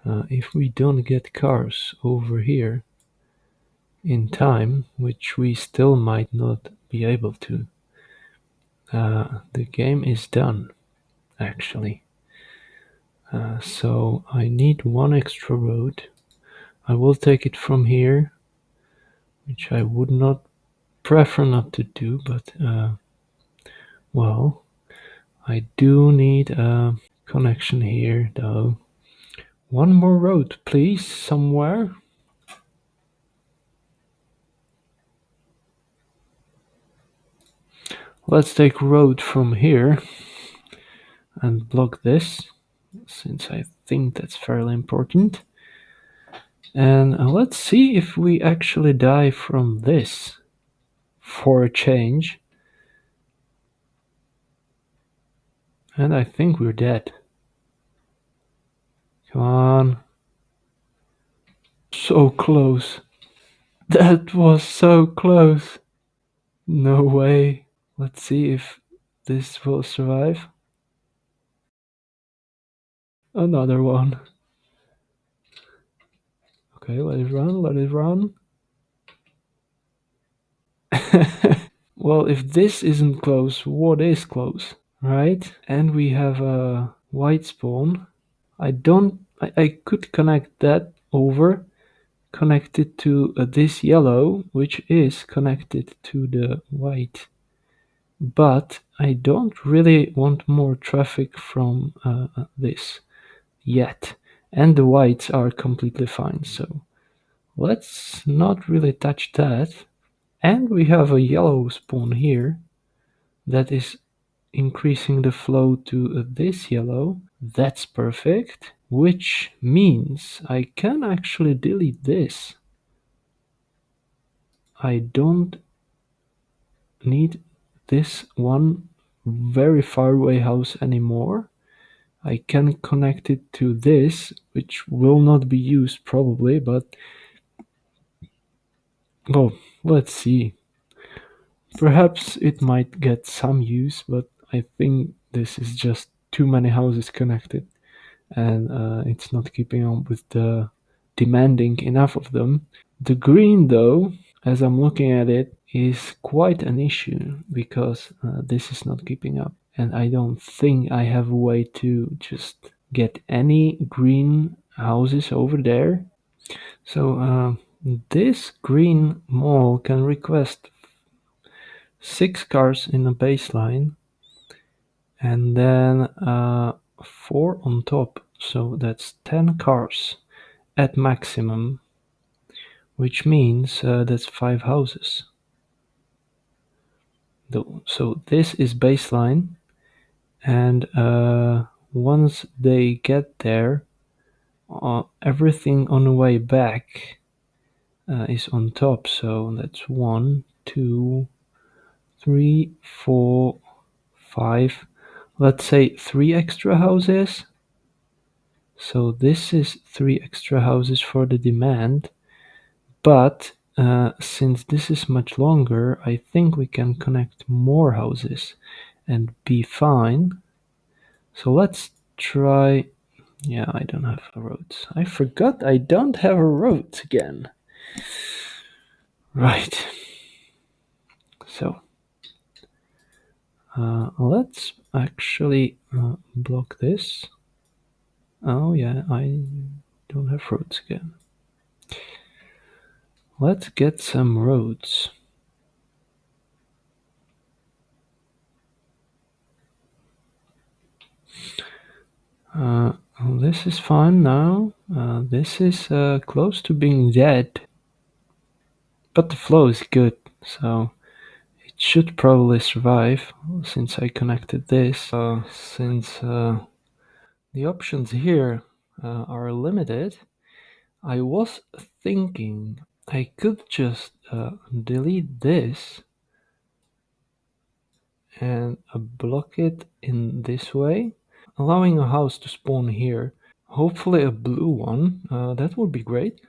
if we don't get cars over here in time, which we still might not be able to, the game is done actually. So I need 1 extra road. I will take it from here, which I would not prefer not to do, but well, I do need a connection here though. 1 more road, please, somewhere. Let's take road from here and block this, since I think that's fairly important. And let's see if we actually die from this for a change. And I think we're dead. Come on. So close. That was so close. No way. Let's see if this will survive. Another one. Okay, let it run, let it run. Well, if this isn't close, what is close? Right? And we have a white spawn. I could connect that over, connect it to this yellow, which is connected to the white. But I don't really want more traffic from this yet. And the whites are completely fine, so let's not really touch that. And we have a yellow spawn here that is increasing the flow to this yellow. That's perfect, which means I can actually delete this. I don't need this one very far away house anymore. I can connect it to this, which will not be used probably, but well, let's see. Perhaps it might get some use, but I think this is just too many houses connected, and it's not keeping up with the demanding enough of them. The green, though, as I'm looking at it, is quite an issue because this is not keeping up, and I don't think I have a way to just get any green houses over there. So this green mall can request 6 cars in a baseline and then 4 on top, so that's 10 cars at maximum, which means that's 5 houses. So this is baseline, and once they get there, everything on the way back is on top, so that's 1, 2, 3, 4, 5, let's say 3 extra houses. So this is 3 extra houses for the demand, but since this is much longer, I think we can connect more houses and be fine. So let's try. Yeah, I don't have a road. I forgot I don't have a road again. Right. So let's actually block this. Oh yeah, I don't have roads again. Let's get some roads. This is fine now. This is close to being dead. But the flow is good, so it should probably survive since I connected this. Since the options here are limited, I was thinking I could just delete this and block it in this way, allowing a house to spawn here. Hopefully a blue one, that would be great.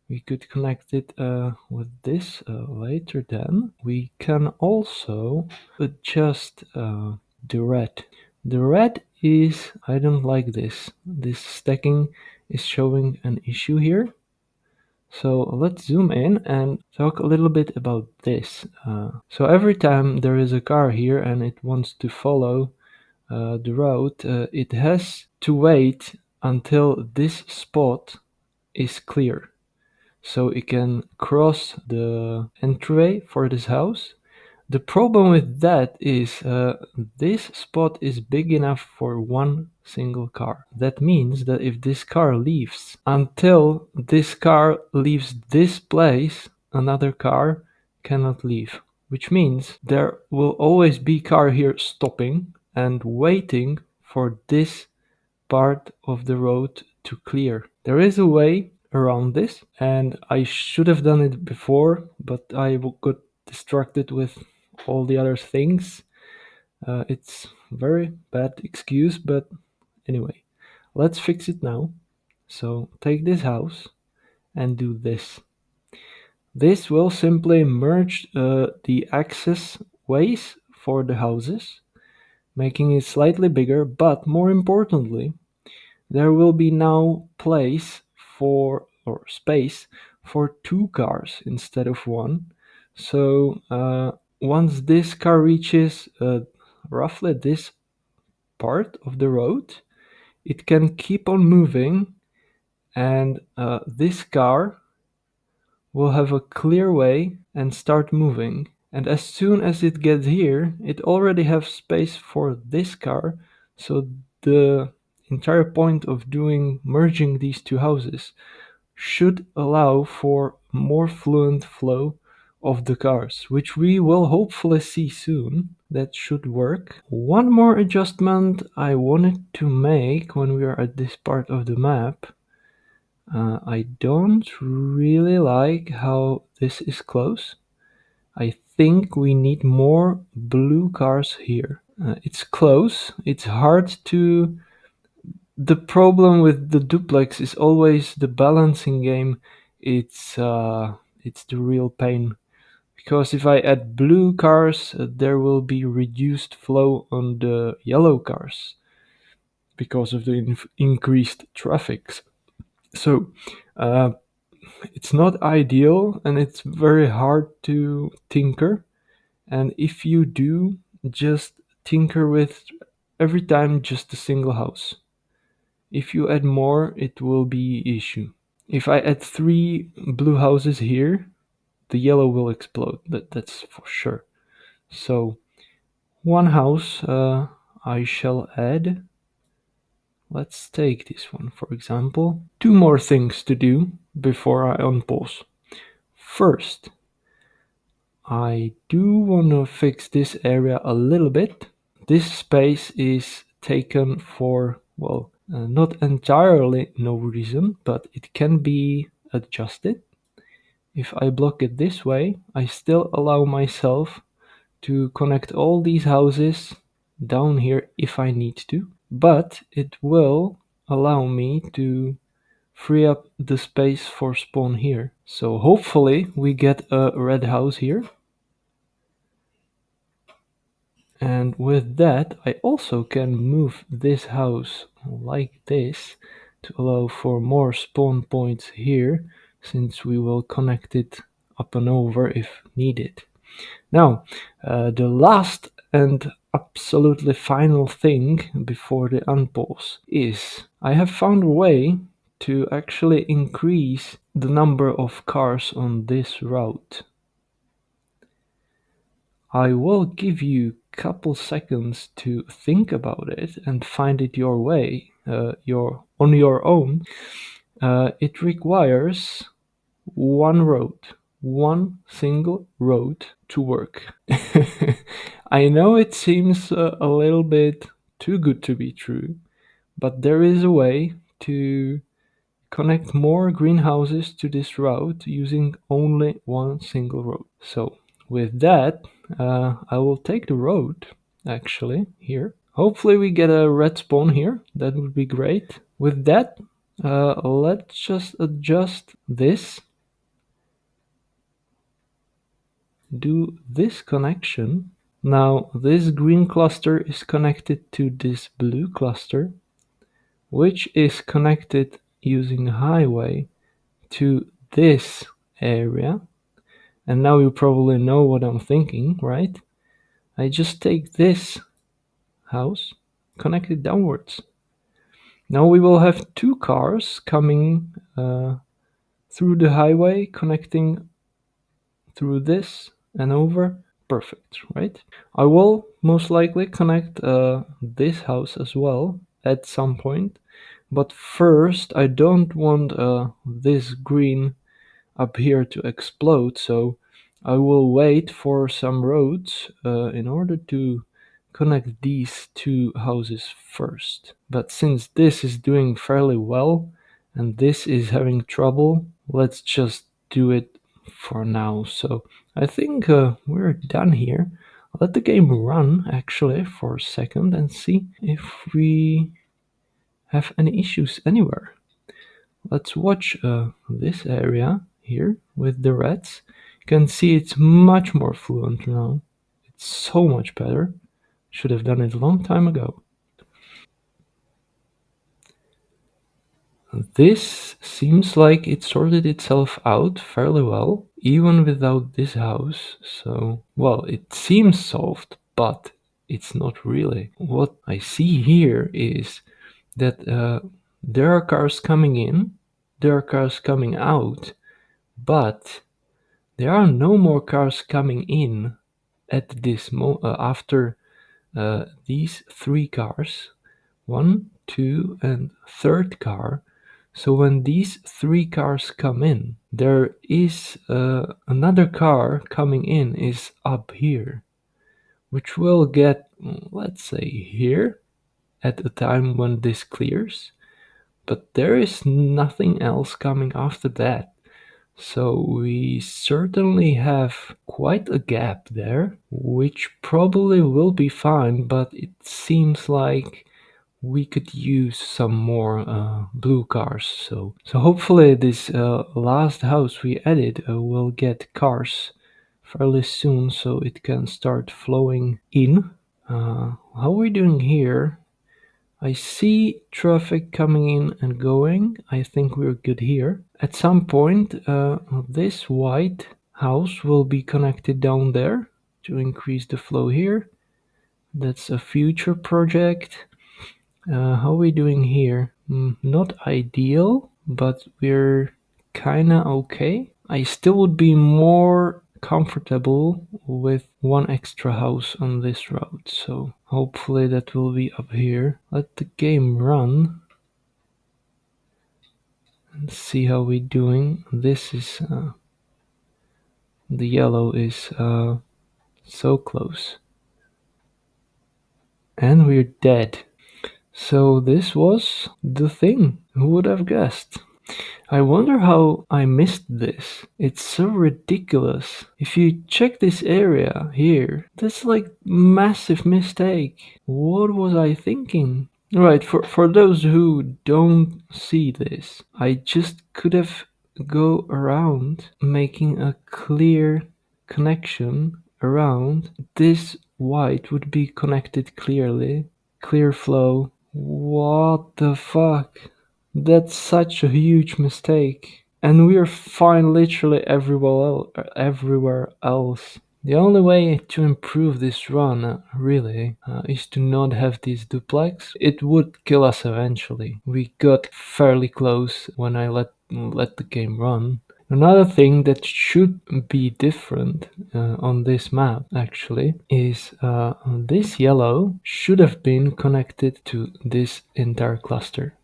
We could connect it with this later then. We can also adjust the red. The red is, I don't like this. This stacking is showing an issue here. So let's zoom in and talk a little bit about this. So every time there is a car here and it wants to follow the road, it has to wait until this spot is clear, so it can cross the entryway for this house. The problem with that is this spot is big enough for one single car. That means that if this car leaves, until this car leaves this place, another car cannot leave. which means there will always be car here stopping and waiting for this part of the road to clear. There is a way around this, and I should have done it before, but I got distracted with all the other things. It's very bad excuse, but anyway, let's fix it now. So take this house and do this. This will simply merge the access ways for the houses, making it slightly bigger, but more importantly, there will be now place for or space for two cars instead of one. So once this car reaches roughly this part of the road, it can keep on moving, and this car will have a clear way and start moving. And as soon as it gets here, it already has space for this car. So the entire point of doing merging these two houses should allow for more fluent flow of the cars, which we will hopefully see soon. That should work. One more adjustment I wanted to make when we are at this part of the map. I don't really like how this is close. I think we need more blue cars here. It's close, it's hard to... The problem with the duplex is always the balancing game. It's the real pain. Because if I add blue cars, there will be reduced flow on the yellow cars because of the increased traffic. So it's not ideal, and it's very hard to tinker. And if you do, just tinker with every time just a single house. If you add more, it will be issue. If I add 3 blue houses here, the yellow will explode. That's for sure. So one house I shall add. Let's take this one, for example. 2 more things to do before I unpause. First, I do want to fix this area a little bit. This space is taken for, well, not entirely no reason, but it can be adjusted. If I block it this way, I still allow myself to connect all these houses down here if I need to, but it will allow me to free up the space for spawn here. So hopefully we get a red house here. And with that, I also can move this house like this to allow for more spawn points here, since we will connect it up and over if needed. Now, the last and absolutely final thing before the unpause is I have found a way to actually increase the number of cars on this route. I will give you a couple seconds to think about it and find it your way, on your own. It requires one road, one single road to work. I know it seems a little bit too good to be true, but there is a way to connect more greenhouses to this route using only one single road. So with that, I will take the road actually here. Hopefully we get a red spawn here. That would be great. With that, let's just adjust this. Do this connection. Now this green cluster is connected to this blue cluster, which is connected using a highway to this area. And now you probably know what I'm thinking, right? I just take this house, connect it downwards. Now we will have 2 cars coming through the highway, connecting through this and over. Perfect, right? I will most likely connect this house as well at some point, but first I don't want this green up here to explode, so I will wait for some roads in order to connect these two houses first. But since this is doing fairly well and this is having trouble, let's just do it for now. So I think we're done here. Let the game run actually for a second and see if we have any issues anywhere. Let's watch this area here with the reds. You can see it's much more fluent now. It's so much better. Should have done it a long time ago. This seems like it sorted itself out fairly well, even without this house. So, well, it seems solved, but it's not really. What I see here is that there are cars coming in, there are cars coming out, but there are no more cars coming in at this after these three cars, one, two, and third car. So when these three cars come in, there is another car coming in is up here, which will get, let's say, here at the time when this clears. But there is nothing else coming after that. So we certainly have quite a gap there, which probably will be fine, but it seems like we could use some more blue cars. So hopefully this last house we added will get cars fairly soon so it can start flowing in. How are we doing here? I see traffic coming in and going. I think we're good here. At some point, this white house will be connected down there to increase the flow here. That's a future project. How are we doing here? Not ideal, but we're kinda okay. I still would be more comfortable with one extra house on this route, so hopefully that will be up here. Let the game run and see how we're doing. This is the yellow is so close, and we're dead. So this was the thing. Who would have guessed? I wonder how I missed this. It's so ridiculous. If you check this area here, that's like massive mistake. What was I thinking? Right, for those who don't see this, I just could have go around making a clear connection around. This white would be connected clearly. Clear flow. What the fuck? That's such a huge mistake. And we're fine literally everywhere else. The only way to improve this run, really, is to not have this duplex. It would kill us eventually. We got fairly close when I let the game run. Another thing that should be different on this map actually is this yellow should have been connected to this entire cluster.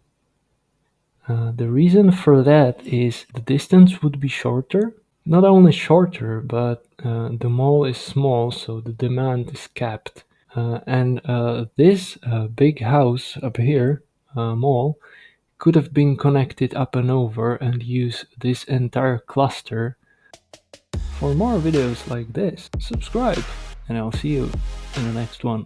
The reason for that is the distance would be shorter. Not only shorter, but the mall is small, so the demand is capped. And this big house up here, mall, could have been connected up and over and use this entire cluster. For more videos like this, subscribe, and I'll see you in the next one.